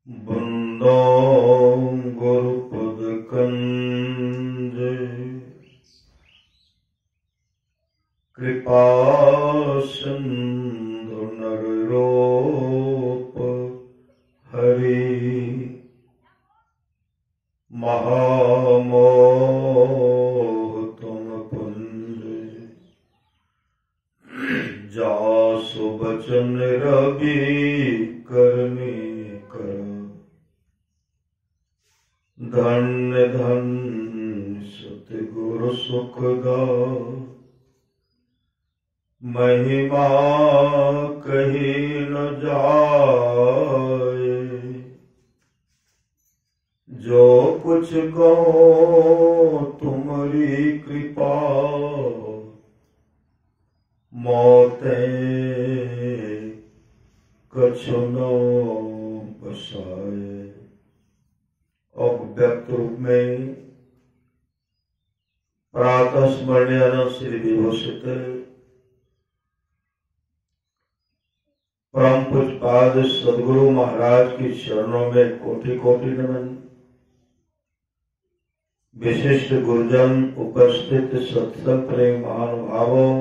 बंदो गुरुपद कंज कृपा सिंधु नररूप हरि महामोह तुम पुंज जासु बचन रवि करनी कर धन्य धन्य सतगुरु सुखदा महिमा कही न जाए जो कुछ कहो तुम्हारी कृपा मौते कछु न बसाए। और व्यक्त रूप में प्रातः स्मरणीय श्री विभूषित परम पूज्यपाद सदगुरु महाराज की चरणों में कोटि कोटि नमन। विशिष्ट गुरुजन उपस्थित सत्संग प्रेम महानुभावों,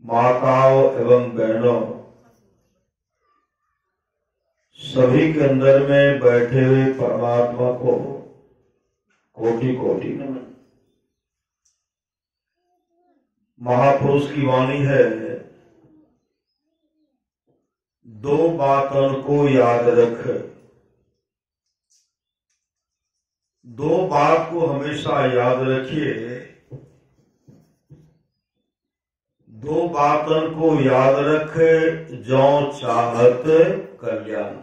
माताओं एवं बहनों, सभी के अंदर में बैठे हुए परमात्मा को कोटि कोटि नमन। महापुरुष की वाणी है, दो बातों को याद रख। दो बात को हमेशा याद रखिए। दो बातों को याद रख, जो चाहत कल्याण।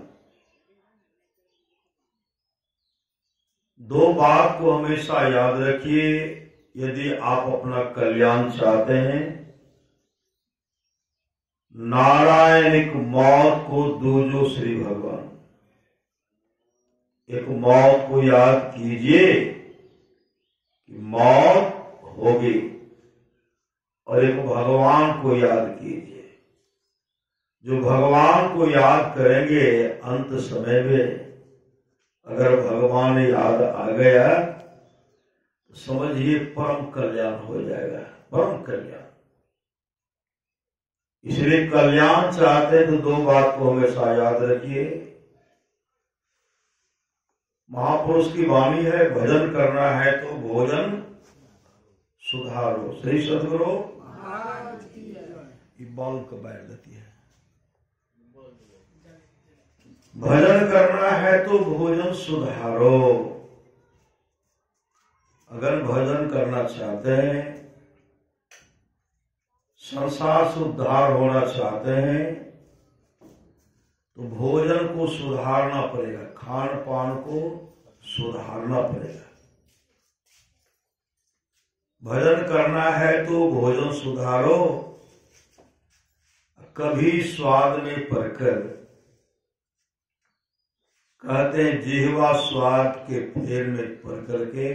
दो बात को हमेशा याद रखिए। यदि आप अपना कल्याण चाहते हैं, नारायणिक मौत को दूजो श्री भगवान। एक मौत को याद कीजिए कि मौत होगी, और एक भगवान को याद कीजिए। जो भगवान को याद करेंगे, अंत समय में अगर भगवान याद आ गया तो समझिए परम कल्याण हो जाएगा, परम कल्याण। इसलिए कल्याण चाहते हैं तो दो बात को हमेशा याद रखिए। महापुरुष की वाणी है, भजन करना है तो भोजन सुधारो। सही सदगुरु बाल को बैठ देती है। भजन करना है तो भोजन सुधारो। अगर भजन करना चाहते हैं, संसार से उद्धार होना चाहते हैं, तो भोजन को सुधारना पड़ेगा, खान पान को सुधारना पड़ेगा। भजन करना है तो भोजन सुधारो। कभी स्वाद में परकर, कहते हैं जिह्वा स्वाद के फेर में पड़ करके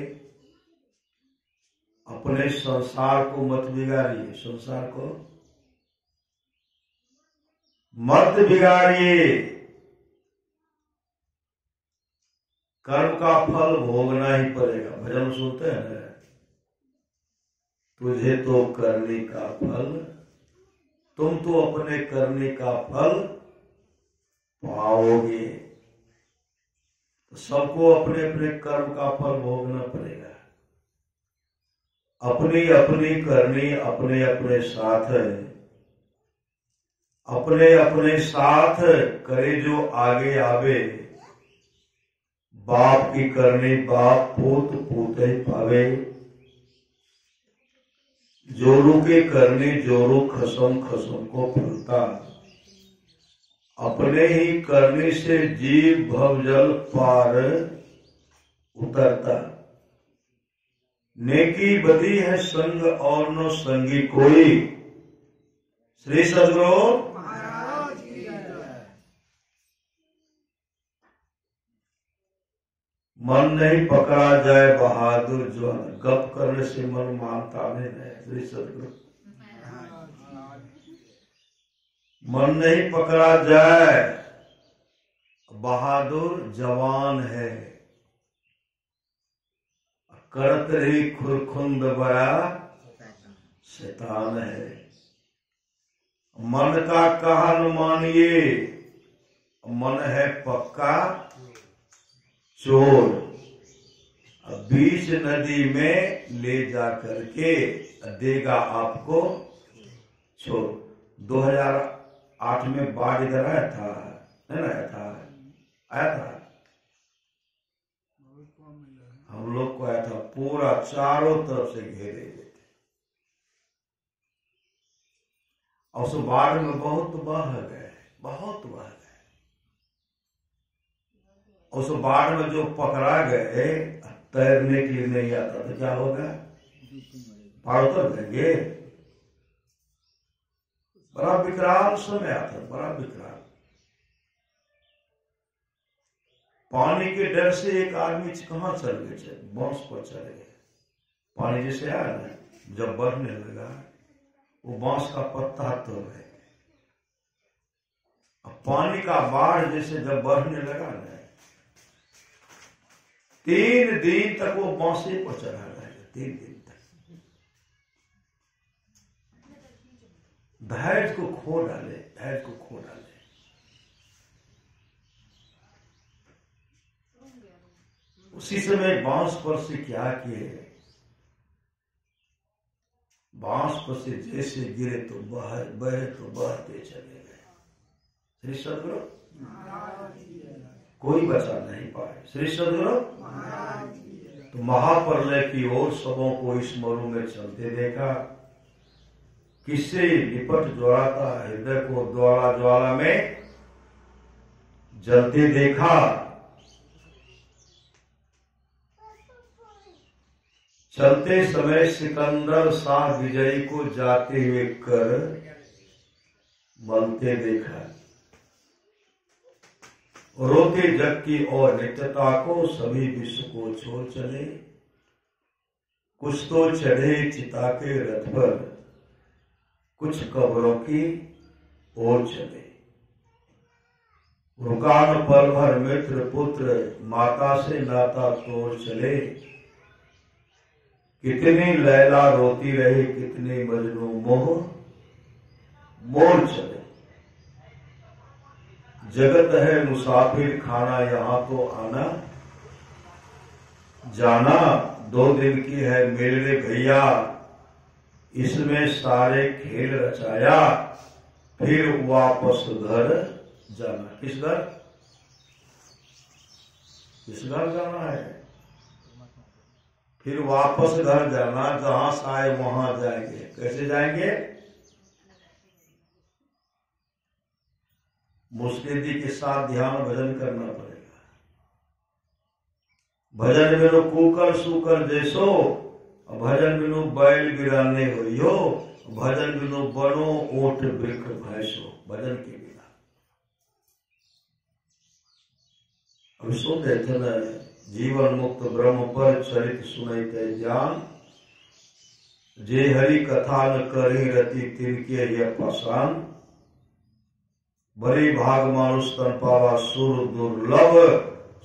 अपने संसार को मत बिगाड़िए। संसार को मत बिगाड़िए। कर्म का फल भोगना ही पड़ेगा। भजन सुनते हैं, तुझे तो करने का फल, तुम तो अपने करने का फल पाओगे। तो सबको अपने अपने कर्म का फल भोगना पड़ेगा। अपनी अपनी करनी अपने अपने साथ है। अपने अपने साथ करे जो आगे आवे। बाप की करनी बाप, पूत पूते पावे। जोरू के करनी जोरू, खसम खसम को फलता। अपने ही करने से जीव भवजल पार उतरता। नेकी बदी है संग और न संगी कोई। श्री सदगुरु महाराज की जय। मन नहीं पकड़ा जाए बहादुर जवान, गप करने से मन मानता नहीं। श्री सदगुरु मन नहीं पकड़ा जाए बहादुर जवान है, करत रही खुरखुंद बड़ा शैतान है। मन का कहा न मानिए, मन है पक्का चोर, बीच नदी में ले जा करके देगा आपको छोड़। 2008 में बाढ़ इधर आया था, नहीं ना आया था? आया था, हम लोग को आया था, पूरा चारों तरफ से घेरे हुए थे। और उस बाढ़ में बहुत बह गए, बहुत बह गए। उस बाढ़ में जो पकड़ा गए, तैरने के लिए नहीं आता तो क्या होगा? पार उतर देंगे। बड़ा विकराल समय आता, बड़ा विकराल। पानी के डर से एक आदमी कहाँ चल गए, बांस पर चले गए। पानी जैसे आया ना, जब बढ़ने लगा वो बांस का पत्ता तोड़ गए। पानी का बाढ़ जैसे जब बढ़ने लगा ना, 3 दिन तक वो बांसे पर चढ़ा रहेगा, 3 दिन तक। धैर्य को खो डाले, धैर्य को खो डाले। उसी समय बांस पर से क्या किए, बांस पर से जैसे गिरे तो बहे तो बहते चले गए। श्री सदगुरु कोई बचा नहीं पाए। श्री सदगुरु तो महाप्रलय की ओर सबों को इस मरु में चलते देखा। किससे लिपट ज्वालाता हृदय को ज्वाला ज्वाला में जलते देखा। चलते समय सिकंदर शाह विजयी को जाते हुए कर मलते देखा। रोते जग की और नित्यता को सभी विश्व को छोड़ चले। कुछ तो चढ़े चिता के रथ पर, कुछ कब्रों की ओर चले। रुका न पल भर मित्र पुत्र, माता से नाता तोड़ चले। कितनी लैला रोती रही, कितनी मजनू मोह मोड़ चले। जगत है मुसाफिर खाना, यहाँ तो आना जाना। 2 दिन की है मेरे भैया, इसमें सारे खेल रचाया। फिर वापस घर जाना। किस घर? किस घर जाना है? फिर वापस घर जाना, जहां से आए वहां जाएंगे। कैसे जाएंगे? मुस्लिदी के साथ ध्यान भजन करना पड़ेगा। भजन बिनु कुकर सुकर जैसो, भजन बिनु बैल बिराने होइयो। भजन बिनु बनो ओट वृक्ष भैंसो। भजन के बिना। अब सुन रहे थे ना, जीवन मुक्त ब्रह्म पर चरित सुनैत ज्ञान। जे हरि कथा न करी रति, तिनके यह पाषाण। बड़े भाग मानुष तन पावा, सुर दुर्लभ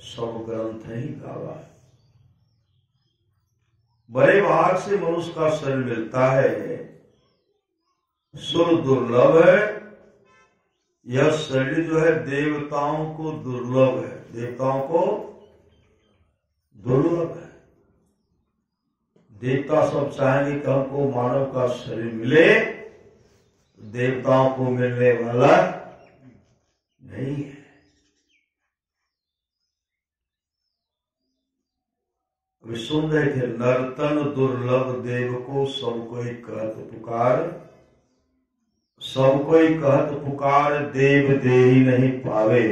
सब ग्रंथ ही गावा। बड़े भाग से मनुष्य का शरीर मिलता है, सुर दुर्लभ है। यह शरीर जो है देवताओं को दुर्लभ है, देवताओं को दुर्लभ है। देवता सब चाहेंगे कि हमको मानव का शरीर मिले, देवताओं को मिलने वाला नहीं है। अभी सुन रहे थे, नर्तन दुर्लभ देव को सब कोई कहत पुकार। सब कोई कहत पुकार, देव देही नहीं पावे।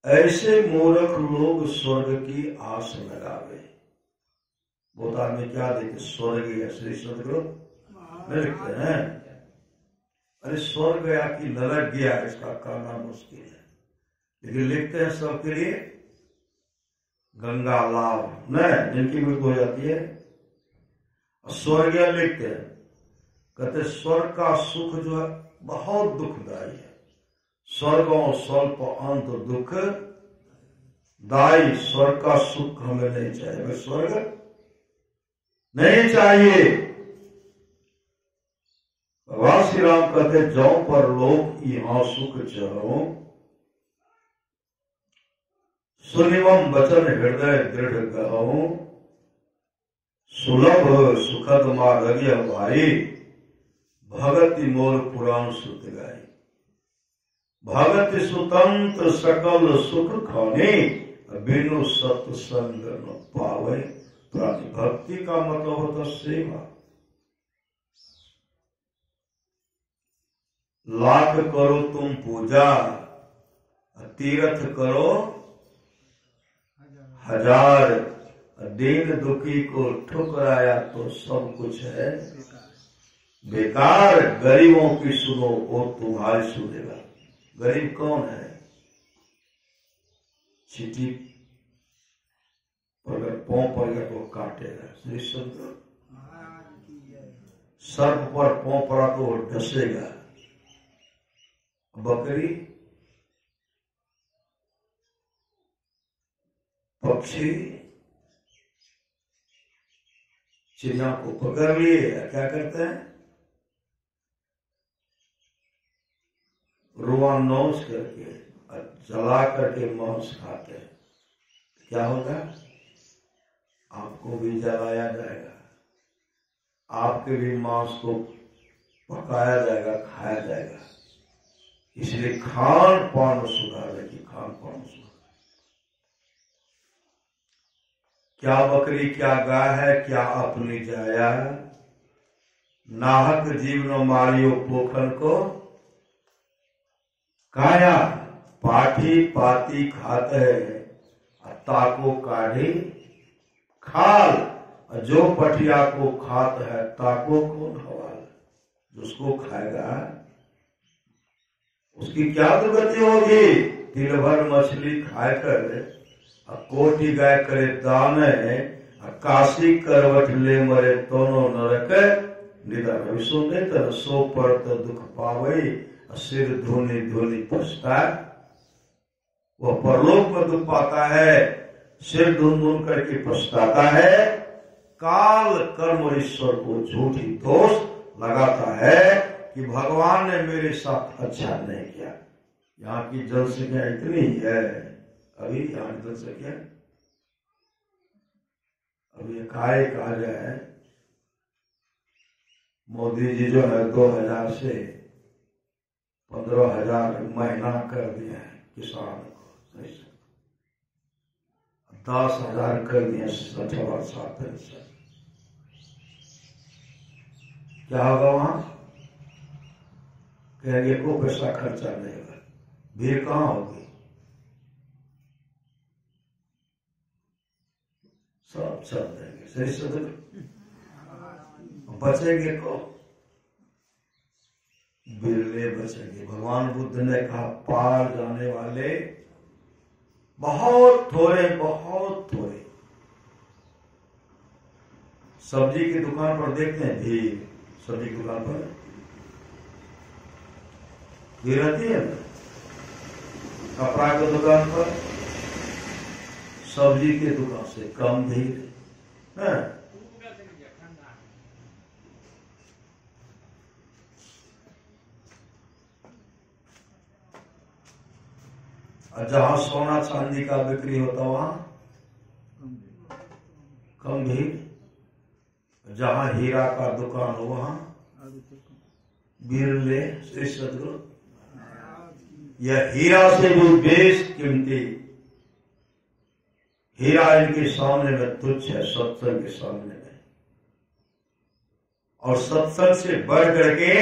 ऐसे मूर्ख लोग स्वर्ग की आस लगावे। बहुत आदमी क्या देखे, स्वर्ग या श्री सदगुरु नहीं लिखते हैं। अरे स्वर्ग गया कि नरक गया, इसका कहना मुश्किल है, लेकिन लिखते हैं सबके लिए गंगा लाभ न, जिनकी मृत्यु हो जाती है। स्वर्गीय लिखते हैं, कहते स्वर्ग का सुख जो है बहुत दुखदायी है। स्वर्गों स्वल्प अंत दुख दाई। स्वर्ग का सुख हमें नहीं चाहिए, हमें स्वर्ग नहीं चाहिए। भगवान श्री राम कहते जौ पर लोग यहां सुख चरो, सुनिवम वचन हृदय दृढ़ गहो, सुलभ सुखद माधव्य भाई, भगति मोर पुराण सुत गाई। भगति सुतंत्र सकल सुख खाने, बिनु सत्संग न पावे प्राणी। भक्ति का मतलब होता सेवा। लाख करो तुम पूजा, तीर्थ करो हजार, दीन दुखी को ठुकराया तो सब कुछ है बेकार। गरीबों की सुनो वो तुम्हारी सुनेगा। गरीब कौन है? चिट्ठी पर अगर पांव पड़ गया तो काटेगा। श्री शंकर सर्प पर पांव पड़ा तो वो डसेगा। बकरी, पक्षी चिड़िया को पकड़ लिए, क्या करते हैं? रुआ नोच करके जला करके मांस खाते हैं। क्या होगा? आपको भी जलाया जाएगा, आपके भी मांस को पकाया जाएगा, खाया जाएगा। इसलिए खान पान सुधारे की खान पान सुधार। क्या बकरी क्या गाय है, क्या अपनी जाया, नाहक जीव न मारियो पोखर को काया। पाठी पाती खाते है, ताको काढ़ी खाल। जो पटिया को खात है, ताको कौन हवाल। जिसको खाएगा उसकी क्या दुर्गति होगी? दिल भर मछली खाकर कोटि गाय करे दाने, काशी करवट ले मरे दोनों नरक निधन। सुनते तर सो पर तो दुख पावे, सिर धोनी धोनी पछताए। वह परलोक में दुख पाता है, सिर धुन धुन करके पछताता है। काल कर्म ईश्वर को झूठी दोष लगाता है कि भगवान ने मेरे साथ अच्छा नहीं किया। यहाँ की जनसंख्या इतनी है, अभी यहाँ की जनसंख्या अभी एकाएक आ जाए। मोदी जी जो है 2000 से 15,000 महीना कर दिया है किसान को, 10,000 कर दिया 60 क्या होगा वहां? कहेंगे को पैसा खर्चा नहीं होगा, भीड़ कहां होगी? सब चल देंगे। सही सदन बचेंगे को? बिरले बचेंगे। भगवान बुद्ध ने कहा पार जाने वाले बहुत थोड़े, बहुत थोड़े। सब्जी की दुकान पर देखते हैं भीड़, सब्जी की दुकान पर भीड़ रहती है ना, कपड़ा की दुकान पर, सब्जी की दुकान से कम भीड़ है। और जहां सोना चांदी का बिक्री होता वहां कम भीड़। जहां हीरा का दुकान हो वहां बिरले। श्री सदगुरु यह हीरा से भी बेश कीमती हीरा इनके सामने में तुच्छ है, सत्संग के सामने में। और सत्संग से बढ़ करके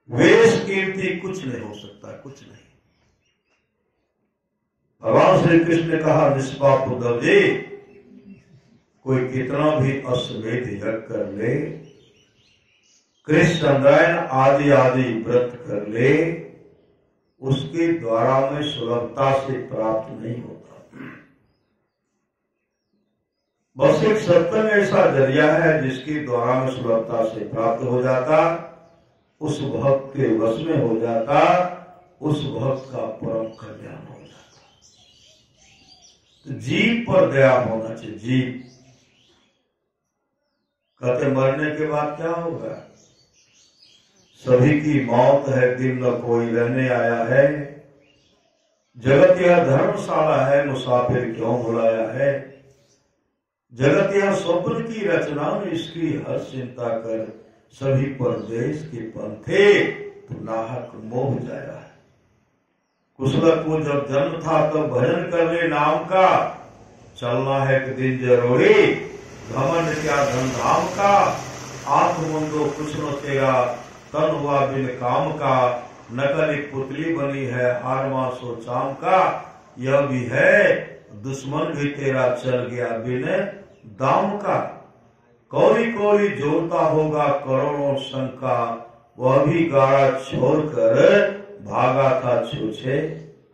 बेश कीमती कुछ नहीं हो सकता, कुछ नहीं। भगवान श्री कृष्ण ने कहा निष्पाप उद्धव जी, कोई कितना भी अश्वमेध यज्ञ कर ले, कृष्ण आदि आदि व्रत कर ले, उसके द्वारा में सुलभता से प्राप्त नहीं होता। बस एक सत्संग ऐसा जरिया है जिसके द्वारा में सुलभता से प्राप्त हो जाता। उस भक्त के वश में हो जाता, उस भक्त का परम कल्याण हो जाता। तो जीव पर दया होना चाहिए। जीव कहते मरने के बाद क्या होगा? सभी की मौत है, दिन न कोई रहने आया है। जगत यह धर्मशाला है, मुसाफिर क्यों बुलाया है। जगत यह स्वप्न की रचना में, इसकी हर चिंता कर सभी परदेश के पंथे, तो नाहक मोह जाया है। कुशलक को जब जन्म था तब भजन कर ले नाम का, चलना है कि दिन जरूरी, घमंड क्या धन धाम का। आंख मुंदो कुछ न तेरा, तन हुआ बिन काम का। नकल एक पुतली बनी है, हार मासो चाम का। यह भी है दुश्मन भी तेरा, चल गया बिन दाम का। कौड़ी कौड़ी जोड़ता होगा करोड़ों शंका, वह भी गाड़ा छोड़कर भागा था छूछे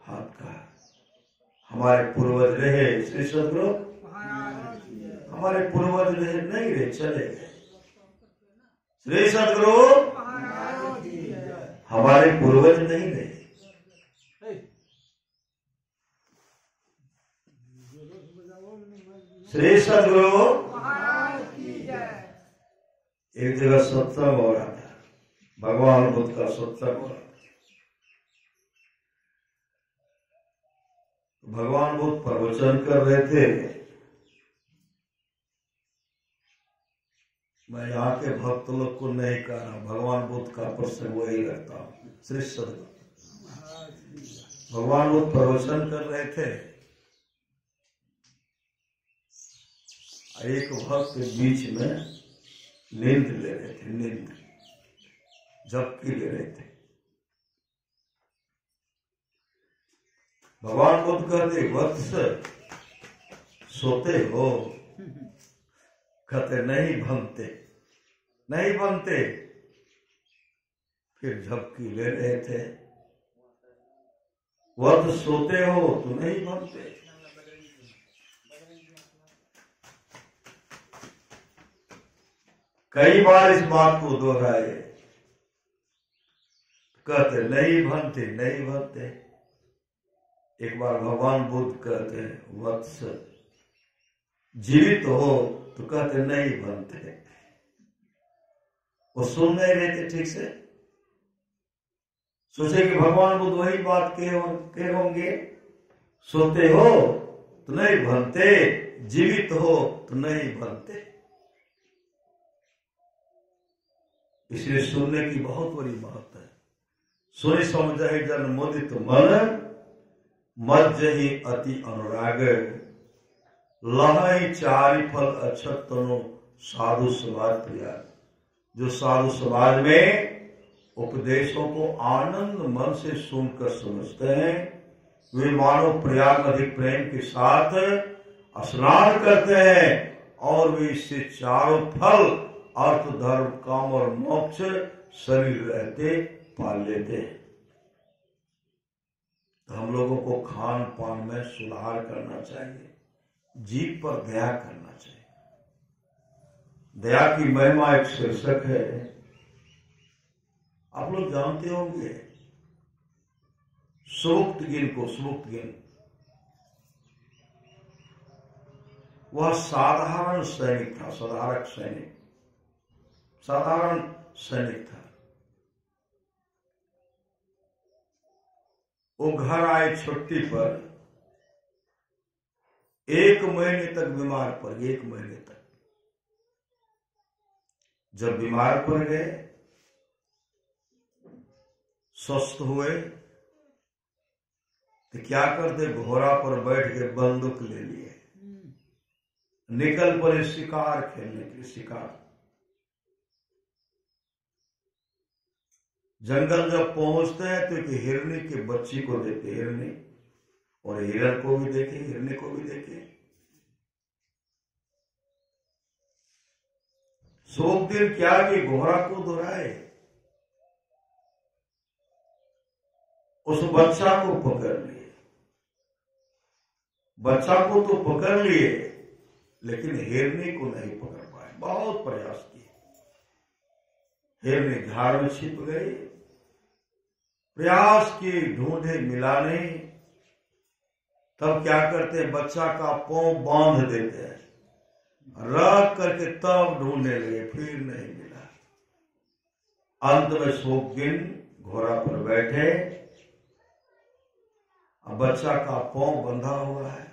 हाथ का। हमारे पूर्वज रहे श्री सदगुरु, हमारे पूर्वज रहे, नहीं रहे, चले गए। श्री सदगुरु, हमारे पूर्वज नहीं रहे। श्री सदगुरु, एक जगह सत्संग हो रहा था, भगवान बुद्ध का सत्संग हो रहा था। भगवान बुद्ध प्रवचन कर रहे थे। मैं यहाँ के भक्त लोग को नहीं कह रहा, भगवान बुद्ध का प्रसंग वही रखता हूँ। श्री सदगुरु, भगवान बुद्ध प्रवचन कर रहे थे, एक भक्त बीच में नींद ले रहे थे, नींद झपकी ले रहे थे। भगवान बुद्ध कहते वत्स सोते हो? कहते नहीं भंगते, नहीं बनते। फिर झपकी ले रहे थे, वत्स सोते हो तो नहीं बनते। कई बार इस बात को दोहराए, कहते नहीं बनते, नहीं बनते। एक बार भगवान बुद्ध कहते हैं वत्स जीवित हो, तो कहते नहीं बनते। वो सुन नहीं रहे थे ठीक से, सोचे कि भगवान बुद्ध वही बात कहे होंगे, सोते हो तो नहीं बनते, जीवित हो तो नहीं बनते। इसलिए सुनने की बहुत बड़ी महत्व है। सुनि समझहि जन मुदित मन, मज्जहि अति अनुराग। लहई चारि फल अक्षत तनु, साधु समाज प्रिया। जो साधु समाज में उपदेशों को आनंद मन से सुनकर समझते हैं, वे मानव प्रयाग अधिक प्रेम के साथ स्नान करते हैं, और वे इससे चारों फल अर्थ धर्म काम और मोक्ष शरीर रहते पा लेते हैं। तो हम लोगों को खान पान में सुधार करना चाहिए, जीव पर दया करना चाहिए। दया की महिमा एक शीर्षक है, आप लोग जानते होंगे। सुमुक्तगिन को, सुमुक्तगिन वह साधारण सैनिक था, साधारण सैनिक, साधारण सैनिक था। वो घर आए छुट्टी पर, 1 महीने तक बीमार पड़ गए, 1 महीने तक। जब बीमार पड़ गए, स्वस्थ हुए, तो क्या करते, घोड़ा पर बैठ के बंदूक ले लिए, निकल पड़े शिकार खेलने के लिए। शिकार जंगल जब पहुंचते हैं तो एक हिरनी के बच्ची को देखे, हिरनी, और हिरण को भी देखे, हिरनी को भी देखे। शोक दिन क्या कि घोड़ा को दोहराए, उस बच्चा को पकड़ लिए। बच्चा को तो पकड़ लिए, लेकिन हिरनी को नहीं पकड़ पाए। बहुत प्रयास किए, हिरनी झाड़ में छिप गई। प्रयास की ढूंढे मिला नहीं। तब क्या करते, बच्चा का पांव बांध देते हैं, रख करके तब ढूंढने लगे, फिर नहीं मिला। अंत में शोकगिन घोड़ा पर बैठे, अब बच्चा का पांव बंधा हुआ है,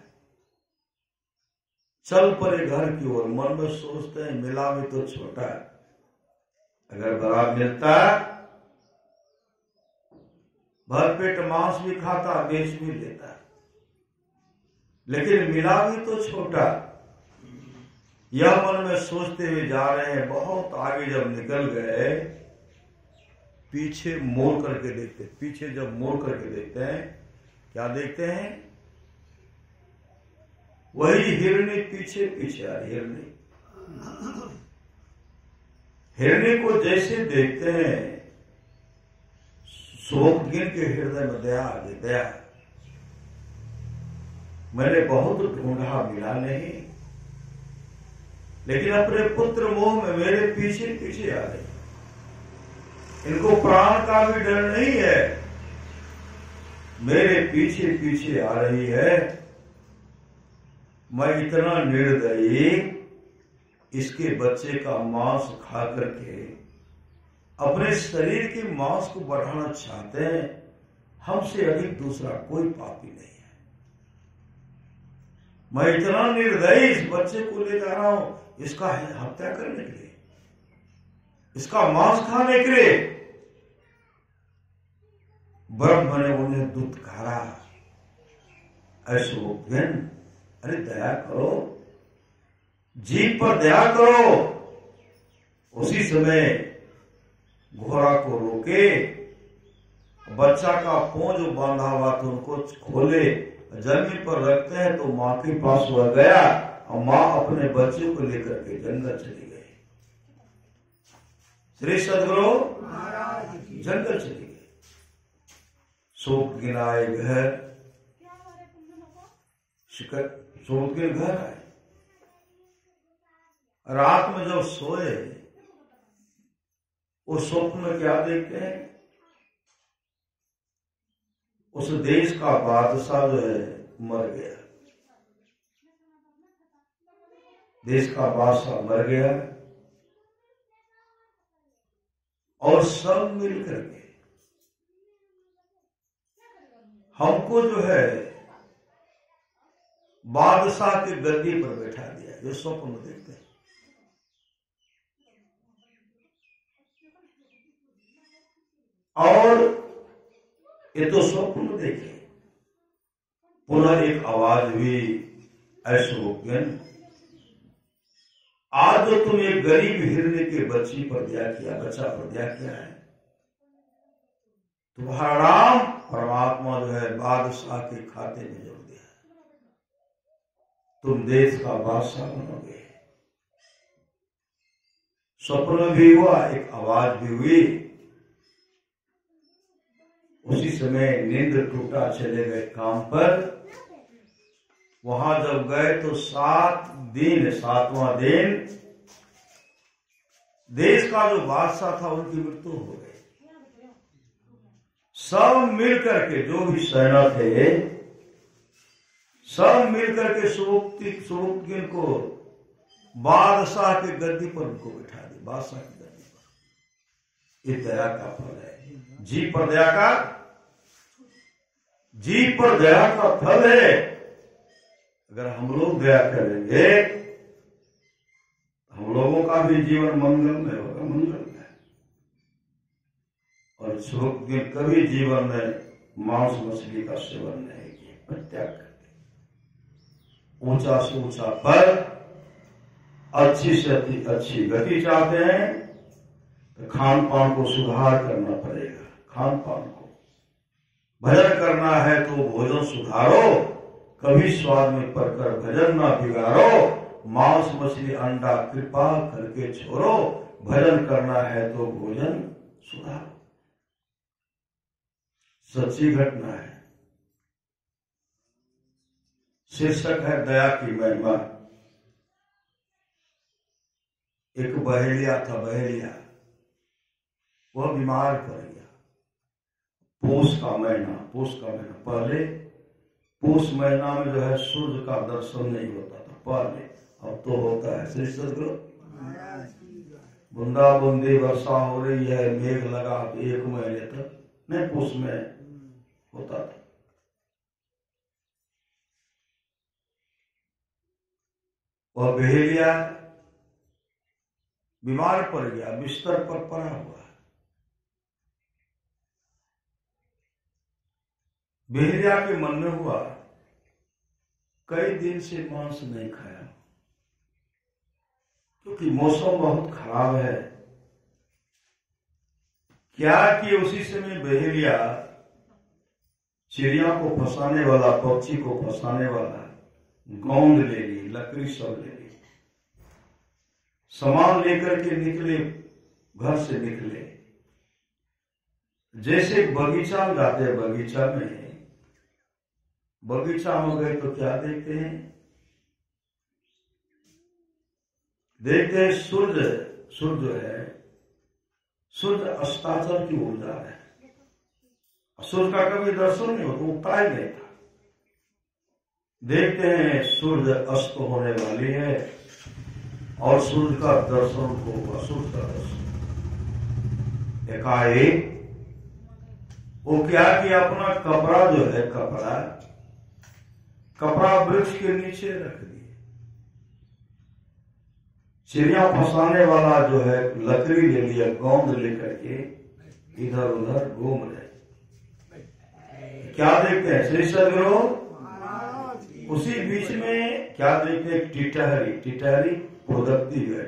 चल पड़े घर की ओर। मन में सोचते हैं मिला भी तो छोटा है, अगर बड़ा मिलता भरपेट मांस भी खाता, बेच भी लेता, लेकिन मिला भी तो छोटा। यह मन में सोचते हुए जा रहे हैं। बहुत आगे जब निकल गए, पीछे मोड़ करके देखते, पीछे जब मोड़ करके देखते हैं, क्या देखते हैं, वही हिरनी पीछे पीछे आ रही। हिरनी को जैसे देखते हैं, शोकगिन के हृदय में दया आ गई। दया, मैंने बहुत ढूंढा मिला नहीं, लेकिन अपने पुत्र मोह में मेरे पीछे पीछे आ रही। इनको प्राण का भी डर नहीं है, मेरे पीछे पीछे आ रही है। मैं इतना निर्दयी, इसके बच्चे का मांस खा करके अपने शरीर के मांस को बढ़ाना चाहते हैं। हमसे अधिक दूसरा कोई पापी नहीं है। मैं इतना निर्दयी इस बच्चे को ले जा रहा हूं, इसका हत्या करने के लिए, इसका मांस खाने के लिए। ब्रह्म ने उन्हें दुत्कारा, शोकगिन, अरे दया करो, जीव पर दया करो। उसी समय घोड़ा को रोके, बच्चा का पांव जो बांधा हुआ था उनको खोले, जमीन पर रखते हैं तो माँ के पास वह गया और माँ अपने बच्चे को लेकर के जंगल चली गई। श्री सदगुरु जंगल चली गई। शोकगिन आए घर, शोकगिन घर आए। रात में जब सोए, उस स्वप्न में क्या देखते हैं, उस देश का बादशाह जो है मर गया। देश का बादशाह मर गया और सब मिल करके हमको जो है बादशाह की गद्दी पर बैठा दिया। जो स्वप्न में देखते हैं, और ये तो स्वप्न देखे। पुनः एक आवाज हुई, शोकगिन, आज जो तुम एक गरीब हिरनी के बच्ची पर दया किया, बच्चा पर दया किया है, तुम्हारा नाम परमात्मा जो है बादशाह के खाते में जोड़ दिया। तुम देश का बादशाह बनोगे। स्वप्न भी हुआ, एक आवाज भी हुई। उसी समय नींद टूटा, चले गए काम पर। वहां जब गए तो 7वां दिन देश का जो बादशाह था उनकी मृत्यु हो गई। सब मिलकर के, जो भी सेना थे, सब मिलकर के शोकगिन को बादशाह की गद्दी पर उनको बिठा दी, बादशाह की गद्दी पर। ये दया का फल है। जीव पर दया का, जीव पर दया का फल है। अगर हम लोग दया करेंगे, हम लोगों का भी जीवन मंगलमय होगा, मंगलमय। और शोकगिन कभी जीवन में मांस मछली का सेवन नहीं किया, परित्याग कर दिया। ऊंचा से ऊंचा पर, अच्छी से अच्छी गति चाहते हैं तो खान पान को सुधार करना पड़ेगा। खान पान को, भजन करना है तो भोजन सुधारो, कभी स्वाद में पड़कर भजन ना बिगाड़ो। मांस मछली अंडा कृपा करके छोड़ो, भजन करना है तो भोजन सुधारो। सच्ची घटना है। शीर्षक है दया की महिमा। एक बहेलिया था, बहेलिया वह बीमार पड़ गया। पौष का महीना पहले पौष महीना में जो है सूर्य का दर्शन नहीं होता था पहले, अब तो होता है। श्री सदगुरु बूंदा बूंदी वर्षा हो रही है, मेघ लगा तो 1 महीने तक नहीं पौष में होता था। वह बहेलिया बीमार पड़ गया, बिस्तर पर पड़ा हुआ है। बहेलिया के मन में हुआ कई दिन से मांस नहीं खाया, क्योंकि मौसम बहुत खराब है। क्या कि उसी समय बहेलिया चिड़िया को फंसाने वाला, पक्षी को फंसाने वाला गोंद ले ली, लकड़ी सब ले ली, सामान लेकर के निकले, घर से निकले। जैसे बगीचा में जाते हैं, बगीचा में गए तो क्या देखते हैं? देखते हैं सूर्य है, सूर्य अस्ताचल की ओर जा रहा है। सूर्य का कभी दर्शन नहीं होता, उगता ही नहीं था। देखते हैं सूर्य अस्त होने वाली है और सूर्य का दर्शन होगा, सूर्य का दर्शन। एकाएक वो क्या किया, अपना कपड़ा जो है, कपड़ा वृक्ष के नीचे रख दिए। चिड़िया फंसाने वाला जो है लकड़ी ले लिया, गोंद लेकर के इधर उधर घूम रहे। क्या देखते हैं श्री सदगुरु? उसी बीच में क्या देखते हैं? टिटहरी प्रोदक्ति है,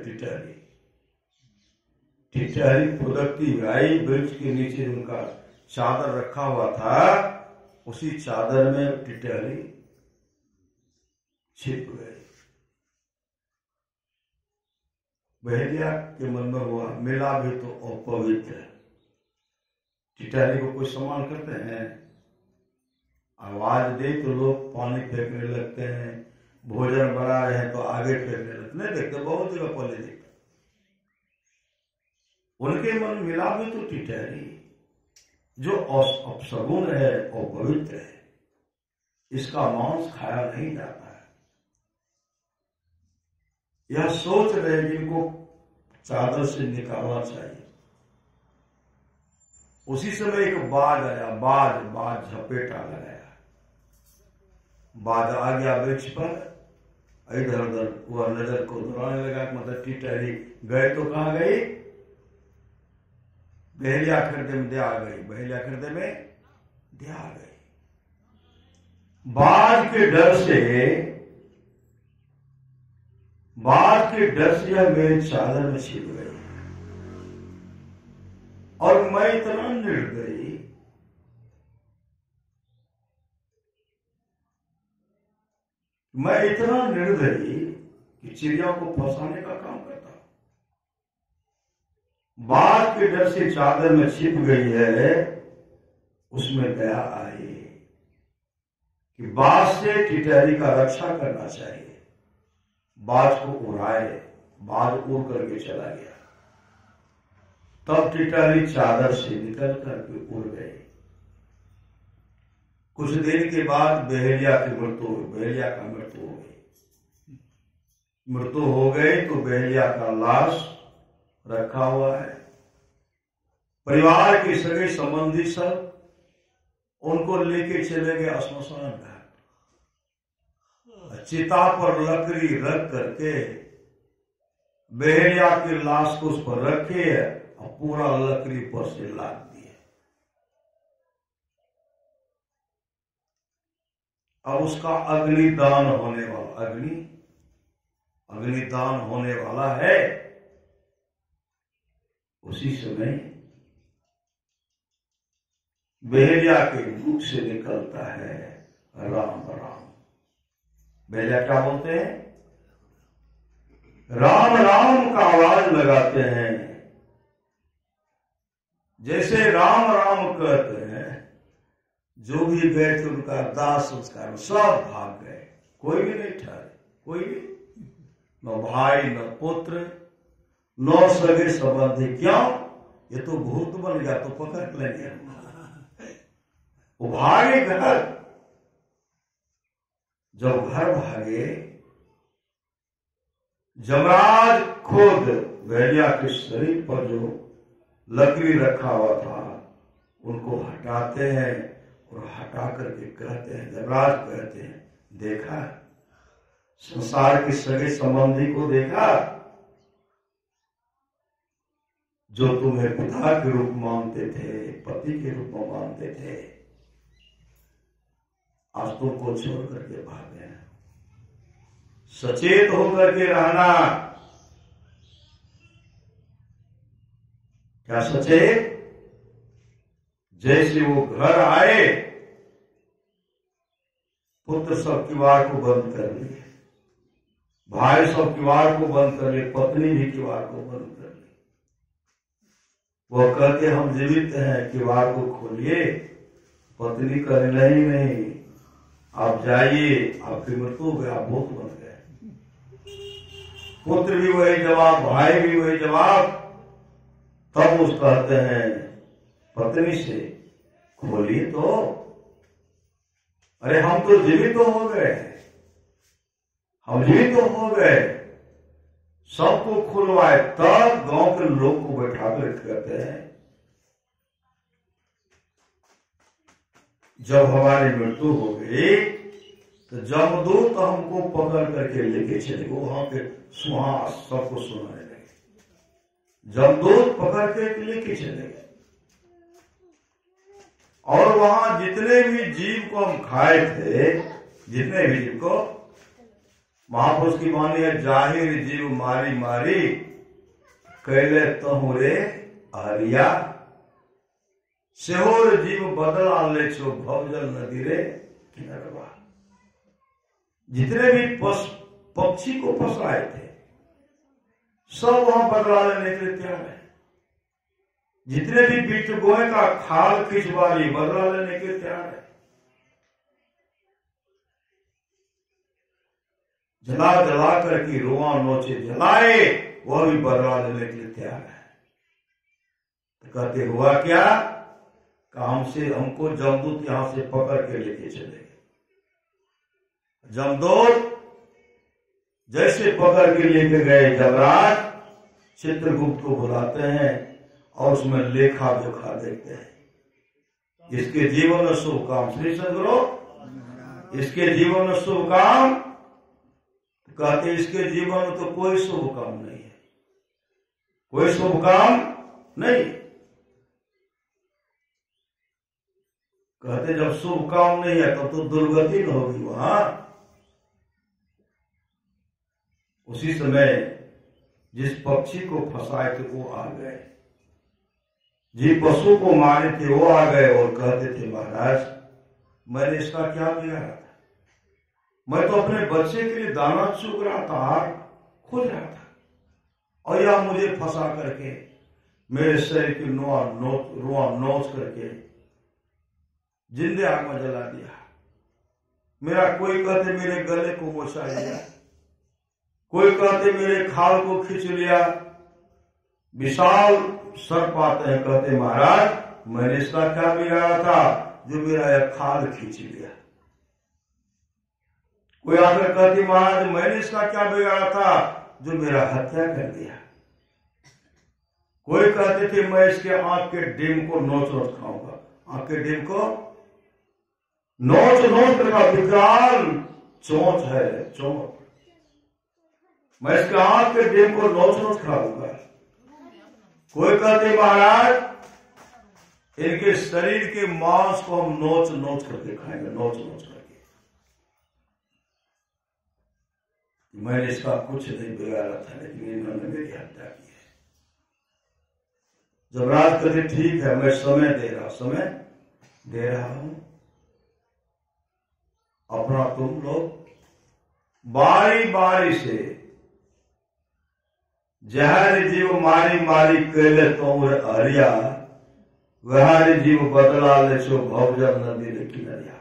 टिटहरी प्रोदक्ति आई। वृक्ष के नीचे उनका चादर रखा हुआ था, उसी चादर में टिटहरी छिप गए। बहेलिया के मन में हुआ मिला भी तो अपवित्र। टिटहरी को कोई सम्मान करते हैं? आवाज दे तो लोग पानी फेंकने लगते हैं, भोजन बना रहे हैं तो आगे फेंकने लगते, नहीं देखते, बहुत जगह पहले देखते। उनके मन मिला भी तो टिटहरी जो अपशगुन है और पवित्र है, इसका मांस खाया नहीं जाता है। यह सोच रहे जिनको चादर से निकालना चाहिए। उसी समय एक बाज आया, बाज झपेटा लगाया। बाज आ गया वृक्ष पर, इधर उधर वह नजर को दौड़ाने लगा। मतलब टिटहरी गए तो कहां गई? बहेलिया खिरदे में दे आ गई, बाज के डर से यह मेरी चादर में छिप गई और मैं इतना निर्दयी कि चिड़िया को फंसाने का काम करता। बाज के डर से चादर में छिप गई है, उसमें दया आई कि बाज से टिटहरी का रक्षा करना चाहिए। बाज को उड़ाए, बाज उड़ करके चला गया। तब टिटहरी चादर से निकल करके उड़ गई। कुछ देर के बाद बहेलिया का मृत्यु हो गई। मृत्यु हो गई तो बहेलिया का लाश रखा हुआ है। परिवार के सगे संबंधी सब उनको लेके चले गए श्मशान घाट। चिता पर लकड़ी रख करके बहेलिया की लाश को उस पर रखे और पूरा लकड़ी पर से लाद दिए। अब उसका अग्निदान होने वाला है। उसी समय बहेलिया के मुख से निकलता है राम राम। बहेलिया क्या बोलते हैं? राम राम का आवाज लगाते हैं। जैसे राम राम कहते हैं, जो भी गए थे उनका दाह संस्कार सब भाग गए, कोई भी नहीं ठहरे, कोई भी न भाई न पुत्र न सगे संबंधी। क्यों? ये तो भूत बन गया, तो पकड़ लेंगे। वो भागे घर। जब घर भागे, जमराज खुद भेड़िया के शरीर पर जो लकड़ी रखा हुआ था उनको हटाते हैं और हटा करके कहते हैं, जमराज कहते हैं, देखा संसार के सगे संबंधी को देखा, जो तुम्हें पिता के रूप मानते थे, पति के रूप में मानते थे, आज तुमको छोड़ करके भागे। सचेत होकर के रहना। क्या सचेत? जैसे वो घर आए, पुत्र सब किवाड़ को बंद कर लिए, भाई सब किवाड़ को बंद कर लिए, पत्नी भी किवाड़ को बंद कर ली। वो कहते हम जीवित हैं, किवाड़ को खोलिए। पत्नी कहे नहीं, आप जाइए, आपकी मृत्यु हो गई, आप भूत बन गए। पुत्र भी वही जवाब, भाई भी वही जवाब। तब उस कहते हैं पत्नी से, खोलिए तो। अरे हम तो जीवित तो हो गए, हम जीवित तो हो गए। सबको खुलवाए, तब गांव के लोग को बैठा कर कहते हैं, जब हमारी मृत्यु हो गई तो जमदूत हमको पकड़ करके लेके चले। वहां के सुहा सबको सुनाने लगे, जमदूत पकड़ के लेके चले गए। और वहां जितने भी जीव को हम खाए थे, जितने भी जीव को, महापुरुष की वाणी है, जाहिर जीव मारी मारी कैले तहुरे हरिया, सेहोर जीव बदला ले छो भवजल नदी रे किनारवा। जितने भी पक्षी को फंसाए थे, सब वहां बदला लेने के लिए तैयार है। जितने भी बीच गोए का खाल खिंचवाली, बदला लेने के लिए तैयार है। जला जला करके रोआ नोचे जलाए, वह भी बदला लेने के लिए तैयार है। तो कहते हुआ क्या, काम से हमको जमदूत यहां से पकड़ के लेके चले गए। जमदूत जैसे पकड़ के लेके गए, जमराज चित्रगुप्त को बुलाते हैं और उसमें लेखा जोखा देखते हैं। इसके जीवन में शुभ काम, श्री सदगुरु, इसके जीवन में शुभ काम। कहते इसके जीवन में तो कोई शुभ काम नहीं है, कोई शुभ काम नहीं। कहते जब शुभ काम नहीं है तब तो दुर्गति न होगी वहां। उसी समय जिस पक्षी को फंसाए थे वो आ गए, जिस पशु को मारे थे वो आ गए और कहते थे, महाराज मैंने इसका क्या बिगाड़ा था? मैं तो अपने बच्चे के लिए दाना चुग रहा था, खोज रहा था, और यह मुझे फंसा करके मेरे शरीर की रुआ नोच करके जिंदे आग में जला दिया। मेरा कोई कहते मेरे गले को मोचा लिया, कोई कहते मेरे खाल को खींच लिया। विशाल सर्प आते हैं, कहते महाराज मैंने इसका क्या बिगाड़ा था जो मेरा यह खाल खींच लिया। कोई आकर कहती महाराज मैंने इसका क्या बिगाड़ा था जो मेरा हत्या कर दिया। कोई कहते थे मैं इसके आंख के डिम को नोच नोच खाऊंगा, आंख के डिम को नोच नोच का विकराल चोंच है, चोंच, मैं इसके आंख के डिम को नोच नोच खाऊंगा। कोई कहते महाराज इनके शरीर के मांस को हम नोच नोच करके खाएंगे, नोच नोच करके। मैंने इसका कुछ नहीं बिगाड़ा था, लेकिन इन्होंने मेरी हत्या की है। जमराज कहते ठीक है, मैं समय दे रहा हूं, अपना तुम लोग बारी बारी से जहर जीव मारी मारी कैले तोमर हरिया, वह जीव बदला ले छो भवजल नदी रे किनारिया।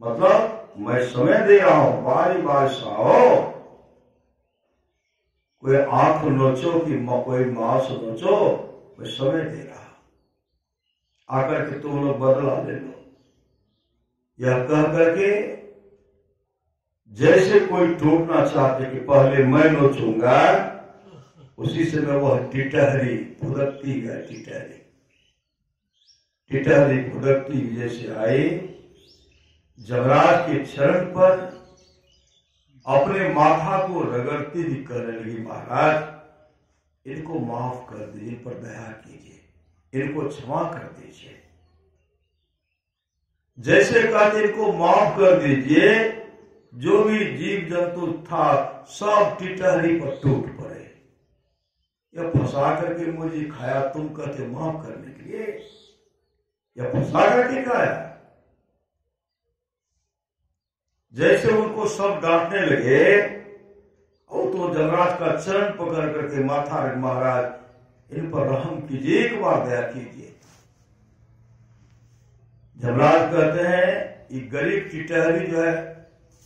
मतलब मैं समय दे रहा हूं, बारी बारी से आओ, कोई आंख नोचो कि कोई मांस नोचो, मैं समय दे रहा, आकर के तुम लोग बदला ले लो। यह कह करके जैसे कोई टूटना चाहते कि पहले मैं नोचूंगा, उसी समय वह टिटहरी फुदकती गई। टिटहरी फुदकती जैसे आई, जमराज के चरण पर अपने माथा को रगड़ती भी करने लगी, महाराज इनको माफ कर दीजिए, इन पर दया कीजिए, इनको क्षमा कर दीजिए। जैसे कहते इनको माफ कर दीजिए, जो भी जीव जंतु था सब टिटहरी पर टूट पड़े। यह फंसा करके मुझे खाया, तुम कहते माफ करने के लिए, यह फंसा करके खाया। जैसे उनको सब डांटने लगे, और तो जमराज का चरण पकड़ करके माथा, महाराज इन पर रहम कीजिए, एक बार दया कीजिए। जमराज कहते हैं ये गरीब टिटहरी जो है,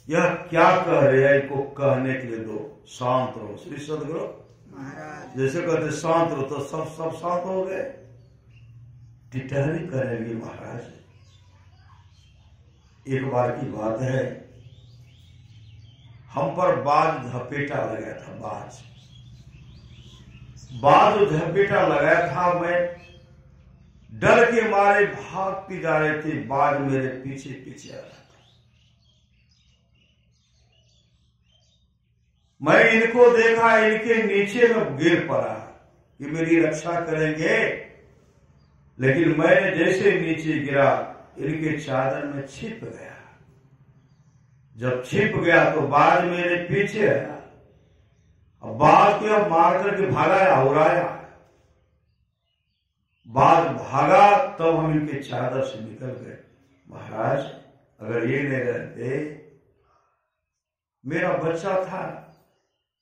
यह क्या कह रहे हैं, इनको कहने के लिए दो, शांत रहो। श्री सदगुरु महाराज जैसे कहते शांत रहो, तो सब शांत हो गए। टिटहरी कहने लगी, महाराज एक बार की बात है, हम पर बाज झपेटा लगाया था। बाज झपेटा लगाया था, मैं डर के मारे भागती जा रही थी, बाज मेरे पीछे पीछे आ रहा था। मैं इनको देखा, इनके नीचे में गिर पड़ा कि मेरी रक्षा करेंगे, लेकिन मैंने जैसे नीचे गिरा, इनके चादर में छिप गया। जब छिप गया तो बाज मेरे पीछे आया, अब बाज को अब मार करके भागाया, उड़ाया। बाज भागा, तब हम इनके चादर से निकल गए। महाराज अगर ये नहीं रहते, मेरा बच्चा था,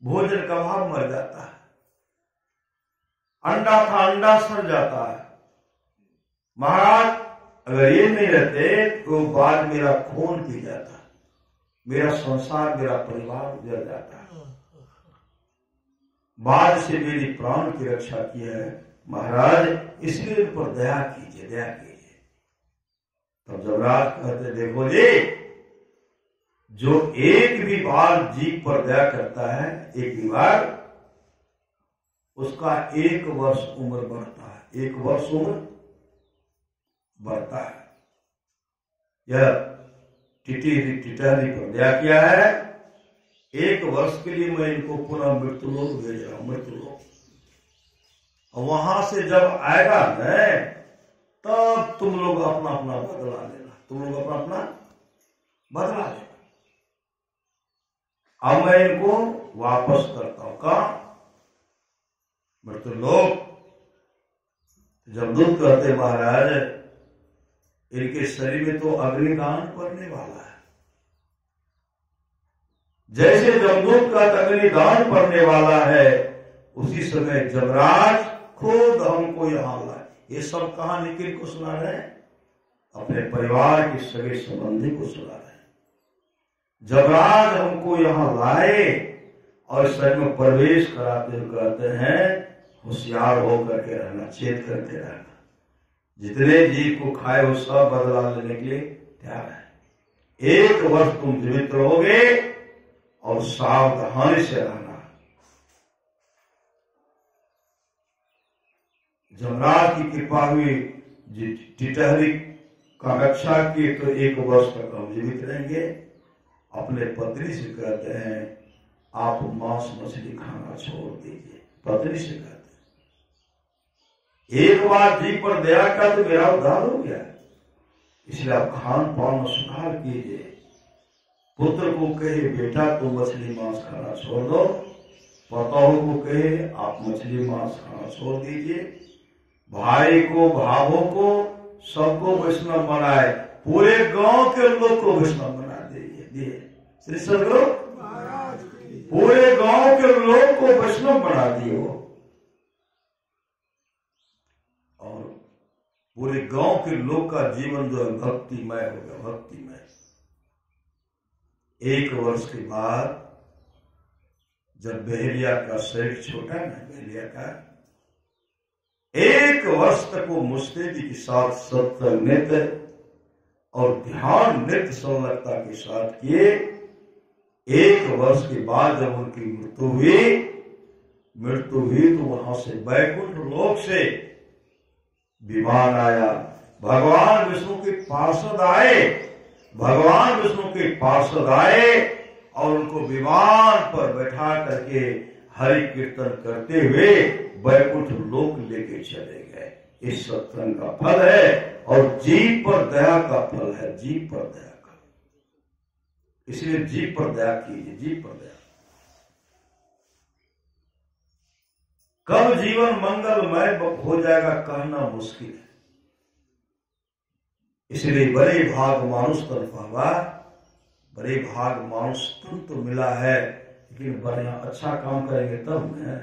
भोजन का अभाव मर जाता है, अंडा था, अंडा सड़ जाता है। महाराज अगर ये नहीं रहते तो बाज मेरा खून पी जाता, मेरा संसार, मेरा परिवार उजड़ जाता है। बाज से मेरी प्राण की रक्षा की है महाराज, इसलिए इन पर दया कीजिए, दया कीजिए। तब जमराज कहते, देखो जी, जो एक भी बार जीव पर दया करता है, एक भी बार, उसका 1 वर्ष उम्र बढ़ता है, 1 वर्ष उम्र बढ़ता है। यह टिटहरी पर दया किया है, 1 वर्ष के लिए मैं इनको पुनः मृत्युलोक भेज रहा हूं, मृत्युलोक। और वहां से जब आएगा न, तब तुम लोग अपना अपना बदला लेना, तुम लोग अपना अपना बदला लेना। अब मैं इनको वापस करता हूं, कहा मृत्युलोक। जमदूत कहते, महाराज इनके शरीर में तो अग्निदान पड़ने वाला है। जैसे जमदूत का अग्निदान पड़ने वाला है, उसी समय जमराज खुद हमको यहाँ लाए। ये सब कहानी किनको सुना रहे हैं? अपने परिवार के सगे संबंधी को सुना रहे हैं। जमराज हमको यहाँ लाए और शरीर में प्रवेश कराते हुए कहते हैं, होशियार होकर के रहना, चेत करके रहना। जितने जीव को खाए वो सब बदला लेने के लिए तैयार है। 1 वर्ष तुम जीवित रहोगे और सावधानी से रहना। जमराज की कृपा हुई, टिटहरी का रक्षा किए तो 1 वर्ष तक हम जीवित रहेंगे। अपने पत्नी से कहते हैं, आप मांस मछली खाना छोड़ दीजिए। पत्नी से कहते हैं, एक बार जीव पर दया का तो मेरा उद्धार हो गया, इसलिए आप खान पान में सुधार कीजिए। पुत्र को कहे, बेटा तुम मछली मांस खाना छोड़ दो। पतोह को कहे, आप मछली मांस खाना छोड़ दीजिए। भाई को, भावों को, सबको वैष्णव बनाए, पूरे गांव के लोग को वैष्णव बना दिए। श्री सदगुरु पूरे गांव के लोग को वैष्णव बना दिए वो, और पूरे गांव के लोग का जीवन जो है भक्तिमय हो गया, भक्तिमय। 1 वर्ष के बाद जब बहेलिया का शरीर छोटा ना, बहेलिया का 1 वर्ष तक वो मुस्तैदी के साथ सत्संग नित्य और ध्यान नित्य संलग्नता के साथ किए। 1 वर्ष के बाद जब उनकी मृत्यु हुई तो वहां से वैकुंठ लोक से विमान आया। भगवान विष्णु के पार्षद आए और उनको विमान पर बैठा करके हरि कीर्तन करते हुए वैकुंठ लोक लेके चले गए। इस सत्संग का फल है और जीव पर दया का फल है, जीव पर दया का। इसलिए जीव पर दया कीजिए, जीव पर दया। कब जीवन मंगलमय हो जाएगा कहना मुश्किल है। इसलिए बड़े भाग मानुष तन पावा, बड़े भाग मानुष तन तो मिला है, लेकिन बढ़िया अच्छा काम करेंगे तब न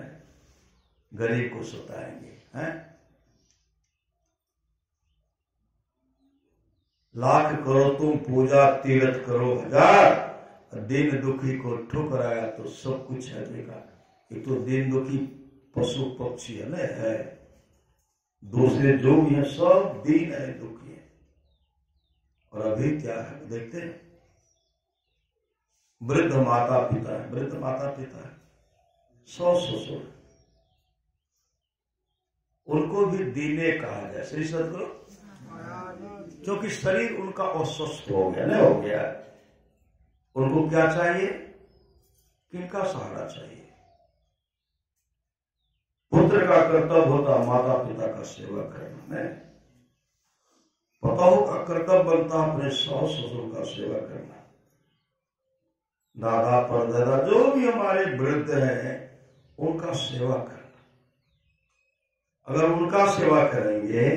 गरीब को सताएंगे हैं। लाख करो तुम पूजा तीर्थ करो 1000, दिन दुखी को ठुकराया तो सब कुछ है देगा। ये तो दिन दुखी पशु पक्षी है ना, है। दूसरे जो भी है सब दीन है, दुखी है। और अभी क्या है देखते हैं, वृद्ध माता पिता है, वृद्ध माता पिता है, 100 ससुर, उनको भी दीने कहा जाए। श्री सदगुरु, क्योंकि शरीर उनका अस्वस्थ हो गया ना, हो गया। उनको क्या चाहिए, किनका सहारा चाहिए। पुत्र का कर्तव्य होता माता पिता का सेवा करना है, पताओं का कर्तव्य बनता अपने सास ससुर का सेवा करना, दादा परदादा जो भी हमारे वृद्ध हैं उनका सेवा करना। अगर उनका सेवा करेंगे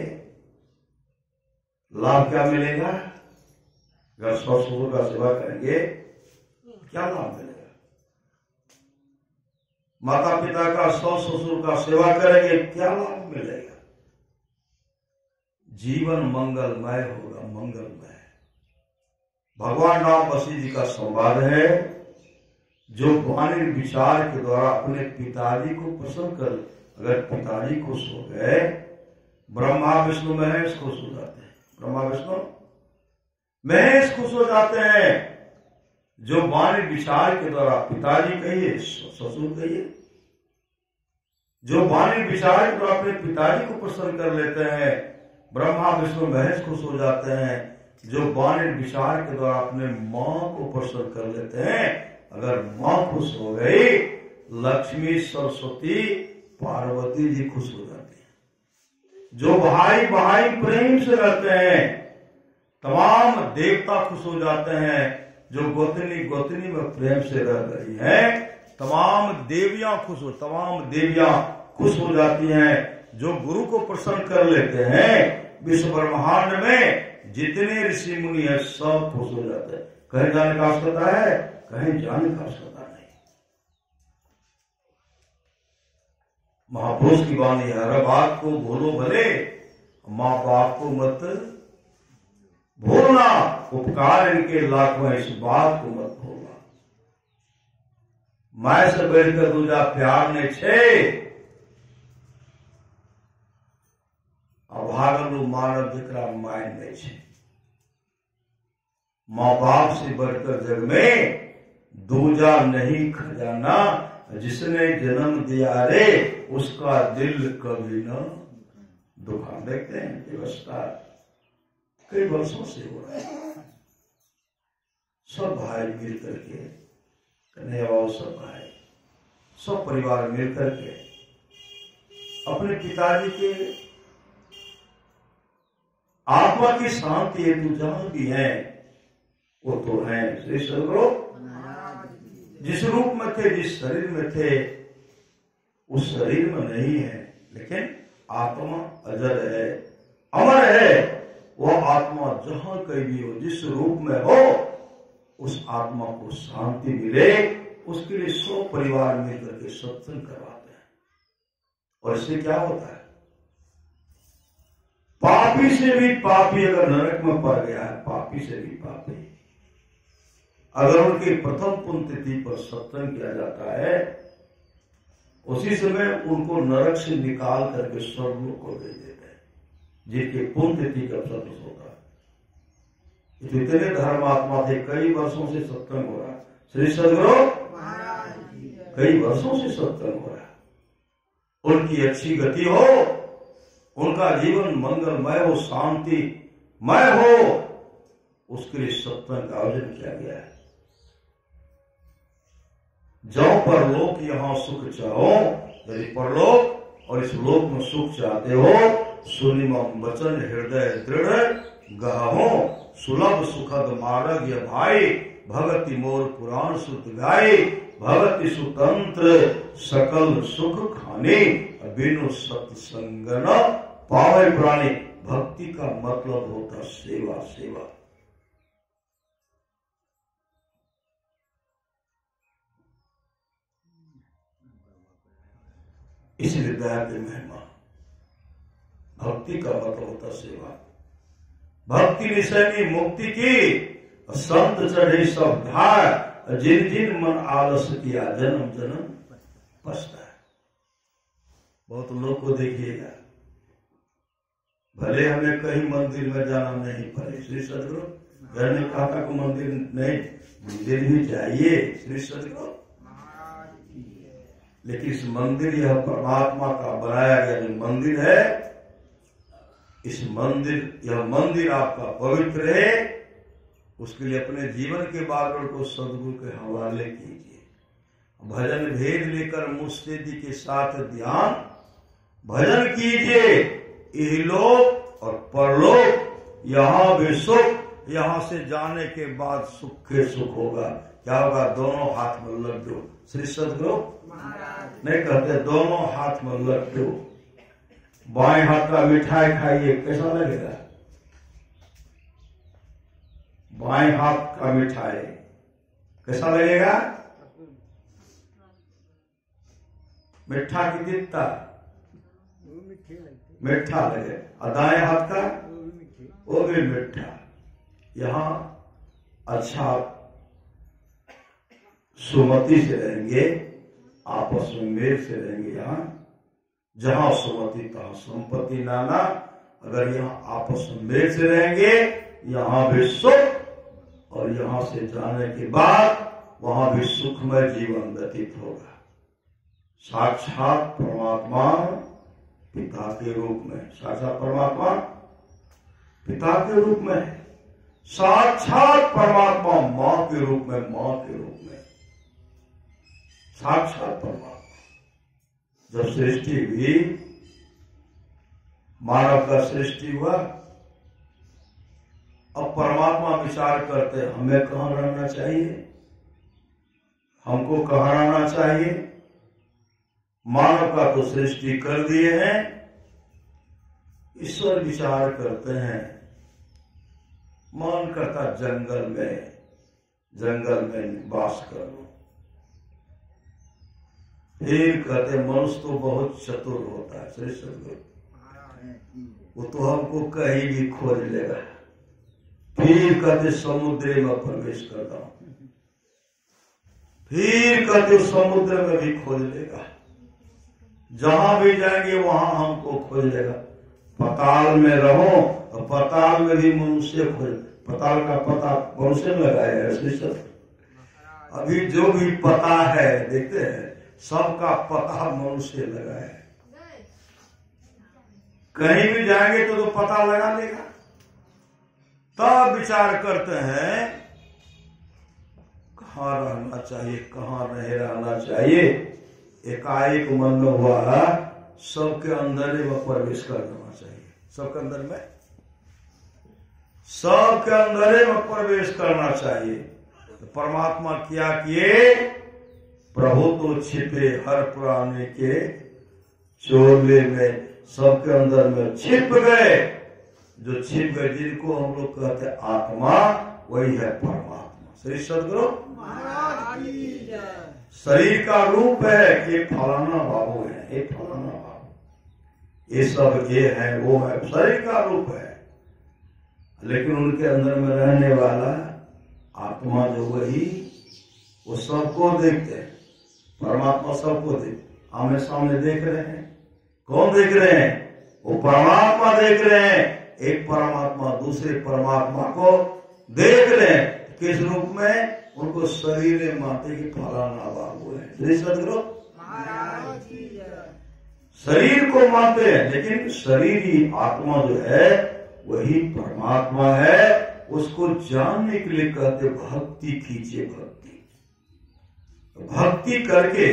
लाभ क्या मिलेगा। अगर सास ससुर का सेवा करेंगे क्या लाभ मिलेगा। माता पिता का सास ससुर का सेवा करेंगे क्या लाभ मिलेगा। जीवन मंगलमय होगा, मंगलमय। भगवान राम बसी जी का संवाद है, जो वाणी विचार के द्वारा अपने पिताजी को प्रसन्न कर, अगर पिताजी खुश हो गए, ब्रह्मा विष्णु महेश खुश हो जाते हैं। ब्रह्मा विष्णु महेश खुश हो जाते हैं। जो वाणी विचार के द्वारा पिताजी कहिए ससुर कहिए, जो वाणी विचार के द्वारा अपने पिताजी को प्रसन्न कर लेते हैं, ब्रह्मा विष्णु महेश खुश हो जाते हैं। जो वाणी विचार के द्वारा अपने मां को प्रसन्न कर लेते हैं, अगर मां खुश हो गई, लक्ष्मी सरस्वती पार्वती जी खुश हो जाती है। जो भाई भाई प्रेम से रहते हैं, तमाम देवता खुश हो जाते हैं। जो गोतनी गोतनी में प्रेम से रह रही है, तमाम देवियां खुश हो जाती हैं। जो गुरु को प्रसन्न कर लेते हैं, विश्व ब्रह्मांड में जितने ऋषि मुनि है सब खुश हो जाते हैं। कहीं जाने का आवश्यकता है, कहीं जाने का आवश्यकता नहीं। महापुरुष की वाणी है, हर बात को भूलो भले, माँ बाप को मत भूलना, उपकार इनके लाखों, इस बात को मत भूलना। माय से बढ़कर दूजा प्यार ने छे, अभागलू मानव दिकरा माय नहीं छे। माँ बाप से बढ़कर जग में दूजा नहीं खजाना, जिसने जन्म दिया रे उसका दिल कभी न दुखा। देखते हैं व्यवस्था कई वर्षों से हो रहा है। सब भाई मिल करके, कन्हैया बाबू सब भाई, सब परिवार मिल करके अपने पिताजी के आत्मा की शांति हेतु जहां भी है वो तो है। श्री सदगुरु जिस रूप में थे, जिस शरीर में थे, उस शरीर में नहीं है, लेकिन आत्मा अजर है, अमर है। वह आत्मा जहां कहीं भी हो, जिस रूप में हो, उस आत्मा को शांति मिले, उसके लिए 100 परिवार मिलकर के सत्संग करवाते हैं। और इससे क्या होता है, पापी से भी पापी अगर नरक में पड़ गया है, पापी से भी पापी, अगर उनकी प्रथम पुण्यतिथि पर सत्संग किया जाता है उसी समय उनको नरक से निकाल करके स्वर्गलोक को भेज देते हैं, जिनके पुण्यतिथि का अवसर होता है। इतने धर्मात्मा थे, कई वर्षों से सत्संग हो रहा है। श्री सद्गुरु कई वर्षों से सत्संग हो रहा है। उनकी अच्छी गति हो, उनका जीवन मंगलमय हो, शांतिमय हो, उसके लिए सत्संग का आयोजन किया गया है। जाओ परलोक यहाँ सुख चाहो, यदि परलोक और इस लोक में सुख चाहते हो, सुनिमम वचन हृदय दृढ़ गाहो, सुलभ सुखद मार्ग ये भाई, भगति मोर पुराण सुत गाय, भगति सुतंत्र सकल सुख खाने, बिनु सत्संग न पावे प्राणी। भक्ति का मतलब होता सेवा, सेवा। इसलिए दया की महिमा, भक्ति का मतलब होता सेवा। भक्ति निशानी मुक्ति की, संत चढ़े सब धार, जिन जिन मन आलस किया जन्म जन्म पछता है। बहुत लोग को देखिएगा, भले हमें कहीं मंदिर में जाना नहीं पड़े, श्री सद्गुरु घर ने कहा को मंदिर नहीं, मंदिर भी चाहिए श्री सद्गुरु, लेकिन इस मंदिर यह परमात्मा का बनाया गया जो मंदिर है, इस मंदिर, यह मंदिर आपका पवित्र है, उसके लिए अपने जीवन के बागड़ को सद्गुरु के हवाले कीजिए। भजन भेद लेकर मुस्तैदी के साथ ध्यान भजन कीजिए। इहलोक और परलोक, यहाँ भी सुख, यहाँ से जाने के बाद सुख के सुख होगा। क्या होगा? दोनों हाथ में लड्डू। श्री सद्गुरु नहीं कहते दोनों हाथ में लड्डू। बाएं हाथ का मिठाई खाइए, कैसा लगेगा? बाएं हाथ का मिठाई कैसा लगेगा? मीठा की दिखता, मीठा लगे। और दाएं हाथ का वो भी मीठा। यहाँ अच्छा सुमति से रहेंगे, आपस में मेल से रहेंगे। यहाँ जहाँ सुमति तहाँ संपत्ति नाना। अगर यहाँ आपस में मेल से रहेंगे, यहाँ भी सुख, और यहाँ से जाने के बाद वहां भी सुखमय जीवन व्यतीत होगा। साक्षात परमात्मा पिता के रूप में, साक्षात परमात्मा पिता के रूप में, साक्षात परमात्मा मां के रूप में, मां के रूप में, साक्षात परमात्मा। जब सृष्टि हुई, मानव का सृष्टि हुआ, अब परमात्मा विचार करते हमें कहां रहना चाहिए, हमको कहां रहना चाहिए। मानव का तो सृष्टि कर दिए हैं, ईश्वर विचार करते हैं, मन करता जंगल में वास कर लो। फिर कहते मनुष्य तो बहुत चतुर होता है श्री सद्गुरु, वो तो हमको कहीं भी खोज लेगा। फिर कहते समुद्र में प्रवेश करता हूं, फिर कहते समुद्र में भी खोज लेगा, जहां भी जाएंगे वहां हमको खोज लेगा। पताल में रहो, और पताल में भी मनुष्य खोज, पताल का पता मनुष्य में लगाया है। अभी जो भी पता है देखते हैं, सबका पता मनुष्य लगाया है। कहीं भी जाएंगे तो पता लगा लेगा। तब विचार करते हैं कहाँ रहना चाहिए, कहाँ नहीं रहना चाहिए। एकाएक मन में हुआ सबके अंदर ही वह प्रवेश कर देना चाहिए। सबके अंदर में, सबके अंदर ही वह प्रवेश करना चाहिए। तो परमात्मा क्या किए? प्रभु तो छिपे हर पुराने के चोले में, सबके अंदर में छिप गए। जो छिप गए, जिनको हम लोग कहते हैं आत्मा, वही है परमात्मा। श्री सद्गुरु शरीर का रूप है, ये फलाना बाबू है, ये फलाना बाबू, ये सब ये है वो है, शरीर का रूप है। लेकिन उनके अंदर में रहने वाला आत्मा जो वही, वो सबको देखते हैं। परमात्मा सबको देखते, आमने सामने देख रहे हैं। कौन देख रहे हैं? वो परमात्मा देख रहे हैं। एक परमात्मा दूसरे परमात्मा को देख रहे हैं। किस रूप में? उनको शरीर मानते कि फलाना बाबू है। श्री सदगुरु शरीर को मानते हैं, लेकिन शरीर ही आत्मा जो है वही परमात्मा है। उसको जानने के लिए कहते भक्ति कीजिए। भक्ति करके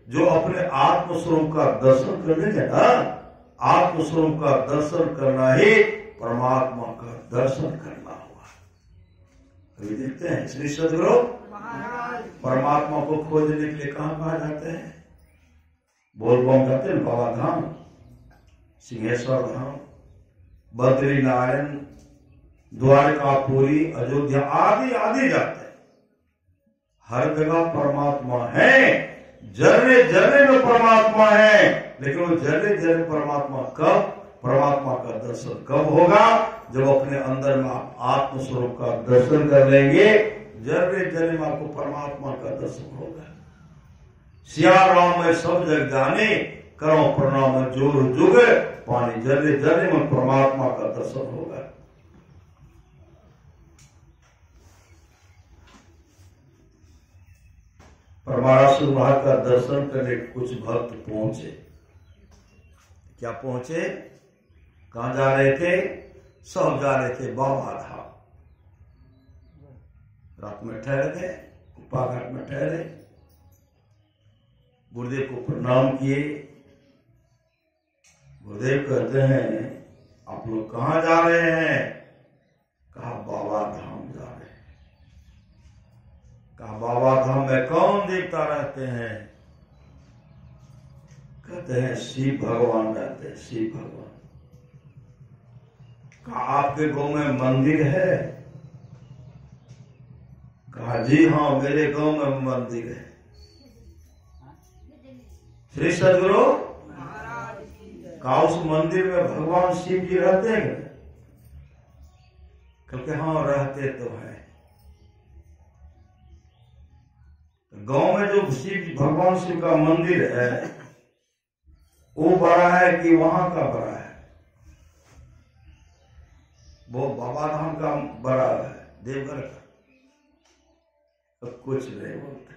जो अपने आत्मस्वरूप का दर्शन कर लेंगे ना, आत्मस्वरूप का दर्शन करना ही परमात्मा का दर्शन करना हुआ। अभी देखते हैं श्री सदगुरु परमात्मा को खोजने के लिए कहाँ जाते हैं? बोलबम जाते हैं, बाबा धाम, सिंहेश्वर धाम, बद्रीनारायण, द्वारकापुरी, अयोध्या आदि आदि जाते हैं। हर जगह परमात्मा है, जर्रे जर्रे में परमात्मा है। लेकिन वो जर्रे जर्रे परमात्मा परमात्मा का दर्शन कब होगा? जब अपने अंदर में आप आत्मस्वरूप का दर्शन कर लेंगे, जर्रे जर्रे में आपको परमात्मा का दर्शन होगा। सिया राम में सब जग जाने, करो प्रणाम जोर जुग पानी। जर्रे जर्रे में परमात्मा का दर्शन होगा। परमारासुर महाराज का दर्शन करने कुछ भक्त पहुंचे। क्या पहुंचे? कहां जा रहे थे? सब जा रहे थे बाबा धाम। रात में ठहर गए, कुप्पा घाट में ठहरे, गुरुदेव को प्रणाम किए। गुरुदेव कहते हैं आप लोग कहां जा रहे हैं? कहा बाबा धाम जा रहे हैं। कहा बाबा धाम में कौन देवता रहते हैं? कहते हैं शिव भगवान रहते हैं, शिव भगवान। कहा आपके गांव में मंदिर है? कहा जी हाँ मेरे गांव में मंदिर है। श्री सदगुरु कहा उस मंदिर में भगवान शिव जी रहते हैं? कहते हाँ रहते तो है। गांव में जो भगवान शिव का मंदिर है वो बड़ा है कि वहां का बड़ा है? वो बाबा धाम का बड़ा है, देवघर का? तो कुछ नहीं बोलते।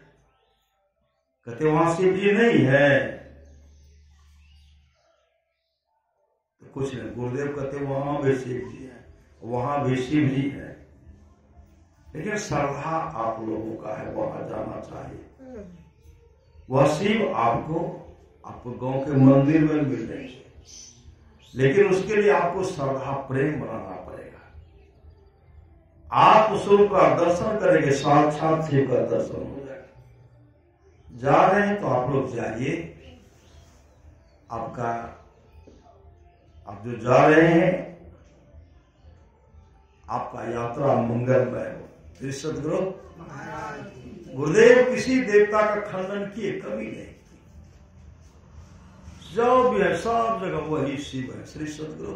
कहते वहां शिव जी नहीं है तो कुछ नहीं। गुरुदेव कहते वहां भी शिव जी है, वहां भी शिव जी है, लेकिन श्रद्धा आप लोगों का है, वहां जाना चाहिए। वह शिव आपको गांव के मंदिर में मिल जाएंगे, लेकिन उसके लिए आपको श्रद्धा प्रेम बनाना पड़ेगा। आप स्वरूप का दर्शन करेंगे, साक्षात शिव का दर्शन हो जाएगा। जा रहे हैं तो आप लोग जाइए। आप जो जा रहे हैं आपका यात्रा मंगलमय हो। सदगुरु गुरुदेव किसी देवता का खंडन किए कभी नहीं। जो भी है सब जगह वही शिव है। श्री सदगुरु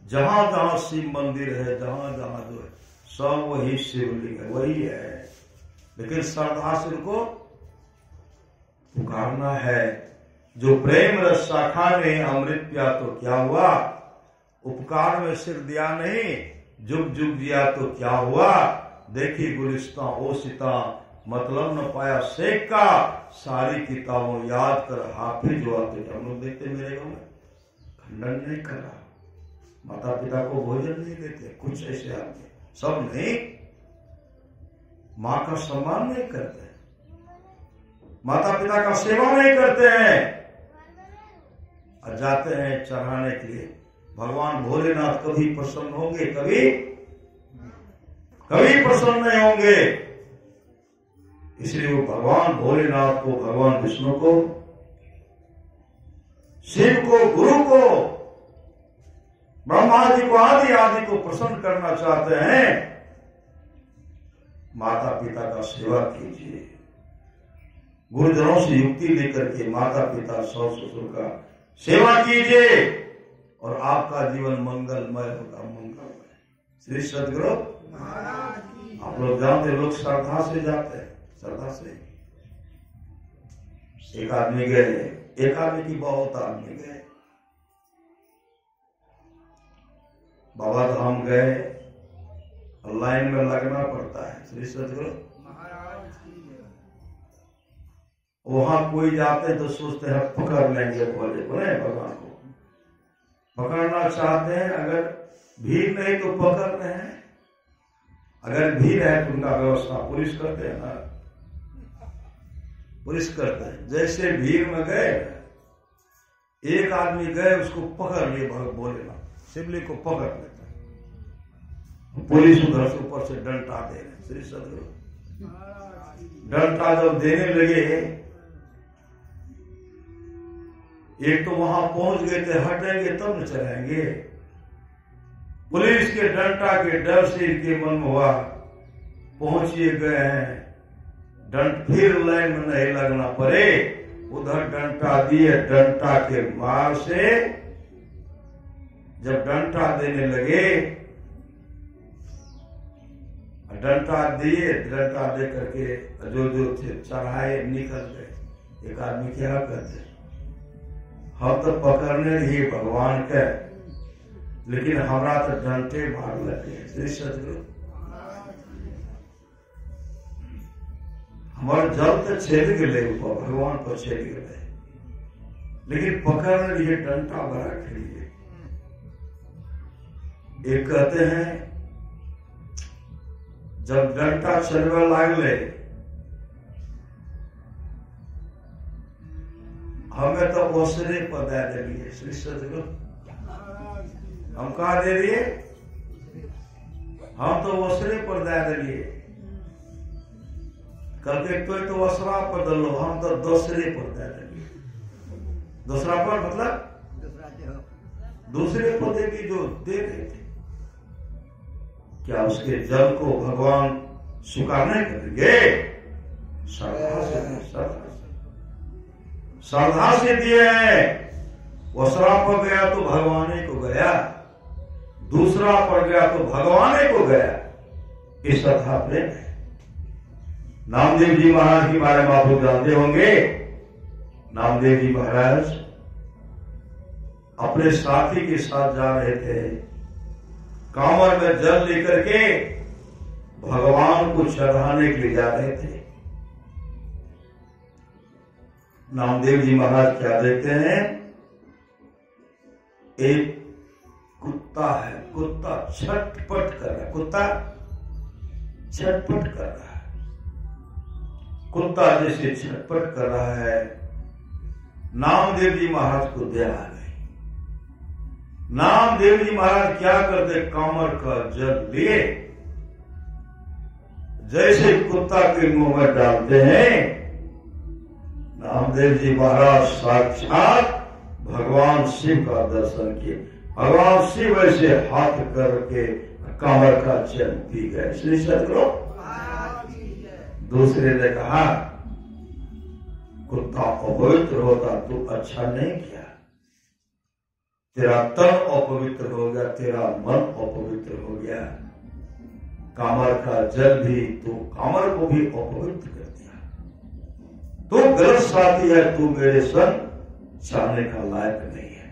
जहां जहां शिव मंदिर है, जहां जहां जो है सब वही शिवलिंग है, वही है। लेकिन श्रद्धा से उनको पुकारना है। जो प्रेम रस शाखा ने अमृत पिया तो क्या हुआ? उपकार में सिर दिया नहीं, जुग जुग दिया तो क्या हुआ? देखी गुलिस्तां ओसिता मतलब न पाया शेख का, सारी किताबों याद कर हाफिज हुआ। तो हम लोग देखते मेरे गाँव में खंडन नहीं कर रहा, माता पिता को भोजन नहीं देते, कुछ ऐसे आदमी सब नहीं, माँ का सम्मान नहीं करते, माता पिता का सेवा नहीं करते हैं, और जाते हैं चढ़ाने के लिए। भगवान भोलेनाथ कभी प्रसन्न होंगे? कभी प्रसन्न नहीं होंगे। इसलिए वो भगवान भोलेनाथ को, भगवान विष्णु को, शिव को, गुरु को, ब्रह्मा जी को, आदि आदि को प्रसन्न करना चाहते हैं। माता पिता का सेवा कीजिए, गुरुजनों से युक्ति लेकर के माता पिता सौस ससुर का सेवा कीजिए और आपका जीवन मंगलमय होगा, मंगलमय। श्री सदगुरु आप लोग जानते, लोग श्रद्धा से जाते हैं, श्रद्धा से एक आदमी गए, एक आदमी की बहुत आदमी गए, बाबा धाम गए, लाइन में लगना पड़ता है। श्री सदगुरु वहां कोई जाते हैं तो सोचते हैं पकड़ लेंगे भोले को, नहीं, भगवान को पकड़ना चाहते हैं। अगर भीड़ नहीं तो पकड़ रहे हैं, अगर भीड़ है तो उनका व्यवस्था पुलिस करते हैं ना, पुलिस करते हैं। जैसे भीड़ में गए, एक आदमी गए, उसको पकड़ लिए भोलेनाथ, शिवलिंग को पकड़ लेते हैं। पुलिस उधर से ऊपर से डंडा दे रहे। श्री सदगुरु डंडा जब देने लगे, एक तो वहां पहुंच गए थे, हटेंगे तब न चलेंगे। पुलिस के डंडा के डर से इनके मन में हुआ पहुंचिए गए हैं, डंड फिर लाइन में नहीं लगना पड़े, उधर डंडा दिए। डंडा के मार से जब डंडा देने लगे, डंडा दिए, डंडा दे करके जो जो थे चढ़ाए निकल गए। एक आदमी क्या करते, हम तो पकड़ने ही भगवान के, लेकिन हमारा तो डंटे मार लगे। श्री सदगुरु हमारे जल तो छेद गए, भगवान को छेद गए, लेकिन पकड़ने लिए डंटा बड़ा खरीदे। एक कहते हैं जब डंटा चलने लागले, हमें तो ओसरे पर दे दिए। श्री सदगुरु हम कहा दे दिए, हम तो ओसरे पर दे दिए। करके तो ओसरा पर दलो, हम तो दूसरे पर दे दिए। दूसरा पर मतलब दूसरे को देगी जो दे रहे थे। क्या उसके जल को भगवान स्वीकार नहीं करेंगे? श्रद्धा से दिए हैं। वसरा पर गया तो भगवान को गया, दूसरा पर गया तो भगवान को गया। इस श्रद्धा प्रेम है। नामदेव जी महाराज के बारे में आप लोग जानते होंगे। नामदेव जी महाराज अपने साथी के साथ जा रहे थे, कांवर में जल लेकर के भगवान को चढ़ाने के लिए जा रहे थे। नामदेव जी महाराज क्या देखते हैं, एक कुत्ता है, कुत्ता छटपट कर रहा है, कुत्ता छटपट कर रहा है। कुत्ता जैसे छटपट कर रहा है, नामदेव जी महाराज को दया आ गई। नामदेव जी महाराज क्या करते, कांवर का जल लिए, जैसे कुत्ता के मुंह में डालते हैं, नामदेव जी महाराज साक्षात भगवान शिव का दर्शन किए। भगवान शिव ऐसे हाथ करके कांवर का जल पी गए। श्री सदगुरु दूसरे ने कहा, कुत्ता अपवित्र होता तो अच्छा नहीं किया, तेरा तन अपवित्र हो गया, तेरा मन अपवित्र हो गया। कांवर का जल भी तो कांवर को भी अपवित्र कर दिया। तो गलत साथी है, तू मेरे संग चलने का लायक नहीं है।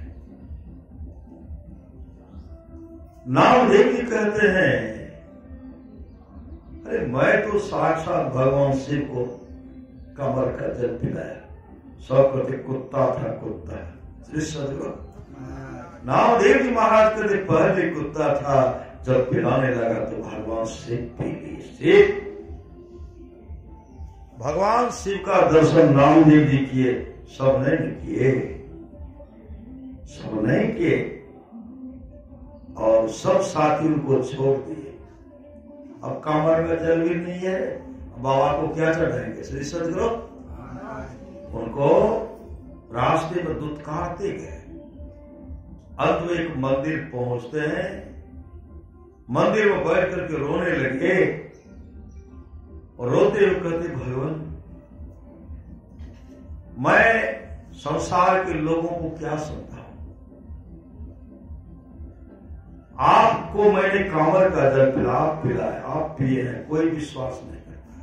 नामदेव जी कहते हैं, अरे मैं तो साक्षात भगवान शिव को कांवर का जल पिलाया। सब कहते कुत्ता था, कुत्ता। श्री सदगुरु नामदेव जी महाराज कहते पहले कुत्ता था, जब पिलाने लगा तो भगवान शिव पी ली। शिव भगवान शिव का दर्शन नामदेव जी किए, सब नहीं किए, सब नहीं किए, और सब साथी उनको छोड़ दिए। अब कांवर में जल भी नहीं है, बाबा को क्या चढ़ाएंगे? श्री सदगुरु उनको रास्ते में दुत्कारते गए। अंत में एक मंदिर पहुंचते हैं, मंदिर में बैठ करके रोने लगे और रोते हुए कहते, भगवान मैं संसार के लोगों को क्या समझाऊं, आपको मैंने कांवर का जल पिलाया, आप पिए हैं, कोई विश्वास नहीं करता।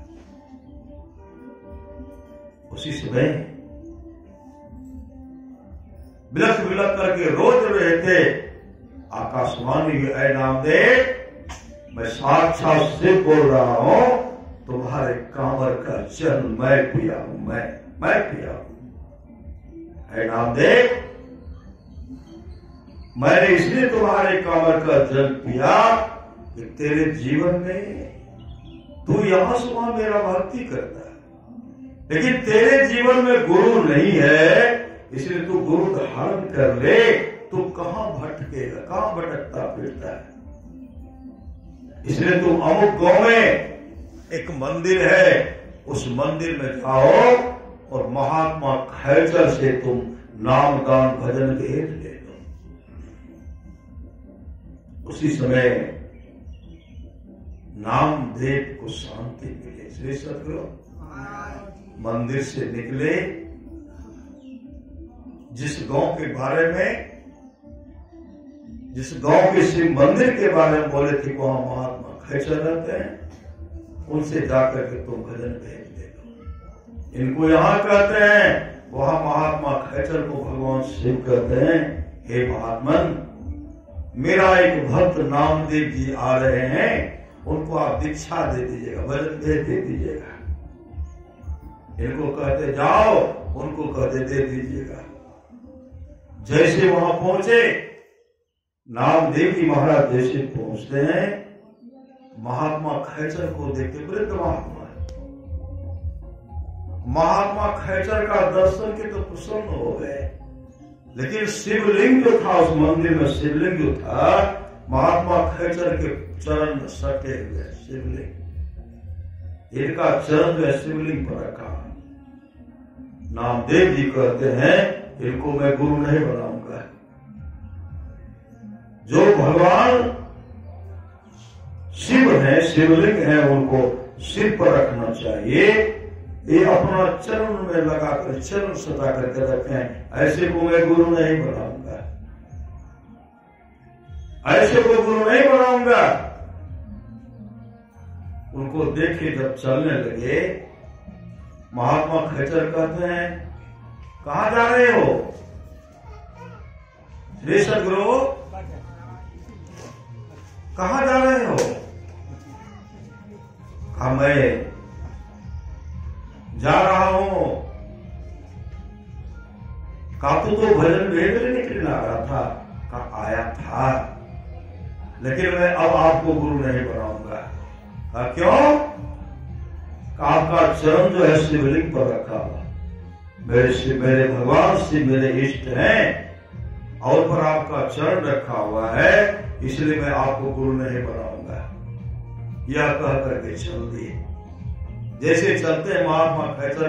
उसी समय बिलख बिलख करके रोज रहे थे। आकाशवाणी भी ऐ नामदेव, मैं साक्षात शिव बोल रहा हूं, तुम्हारे कांवर का जल मैं पिया हूं, मैं पिया हूं। ऐ नामदेव, मैंने इसलिए तुम्हारे कांवर का जल पिया कि तेरे जीवन में तू यहां से वहां मेरा भक्ति करता है, लेकिन तेरे जीवन में गुरु नहीं है, इसलिए तू गुरु धारण कर ले। तू कहां भटकेगा, कहां भटकता फिरता है। इसलिए तू अमुक गांव में एक मंदिर है, उस मंदिर में जाओ और महात्मा खैचर से तुम नाम गान भजन भेद ले लो। उसी समय नामदेव को शांति मिले। श्री सतगुरु मंदिर से निकले। जिस गांव के बारे में, जिस गांव के शिव मंदिर के बारे में बोले थे वहां महात्मा खैचर रहते हैं, उनसे जाकर के तुम भजन भेज दे दो। इनको यहां कहते हैं, वहां महात्मा खैचर को भगवान शिव कहते हैं, हे महात्मन, मेरा एक भक्त नामदेव जी आ रहे हैं, उनको आप दीक्षा दे दीजिएगा, भजन भेज दे दीजिएगा। इनको कहते जाओ, उनको कहते दे दीजिएगा। जैसे वहां पहुंचे, नामदेव जी महाराज जैसे पहुंचते हैं, महात्मा खैचर को देखते, वृद्ध महात्मा है, महात्मा खैचर का दर्शन के तो प्रसन्न हो गए। लेकिन शिवलिंग जो था उस मंदिर में, शिवलिंग जो था महात्मा खैचर के चरण में सटे हुए शिवलिंग, इनका चरण जो है शिवलिंग पर रखा। नामदेव जी कहते हैं, इनको मैं गुरु नहीं बनाऊंगा। जो भगवान शिव है, शिवलिंग है, उनको सिर पर रखना चाहिए। ये अपना चरण में लगाकर चरण सजा करके रखें, ऐसे को मैं गुरु नहीं बनाऊंगा, ऐसे को गुरु नहीं बनाऊंगा। उनको देखे जब चलने लगे, महात्मा खैचर कहते हैं, कहां जा रहे हो? श्री सतगुरु, कहां जा रहे हो? कहा मैं जा रहा हूं। कहा तो भजन भेद निकलने आ रहा था। कहा आया था, लेकिन मैं अब आपको गुरु नहीं बनाऊंगा। कहा क्यों? आपका चरण जो है शिवलिंग पर रखा हुआ, मेरे भगवान शिव मेरे इष्ट हैं, और पर आपका चरण रखा हुआ है, इसलिए मैं आपको गुरु नहीं बनाऊंगा। यह कह करके चल दिए। जैसे चलते हैं महात्मा खैचर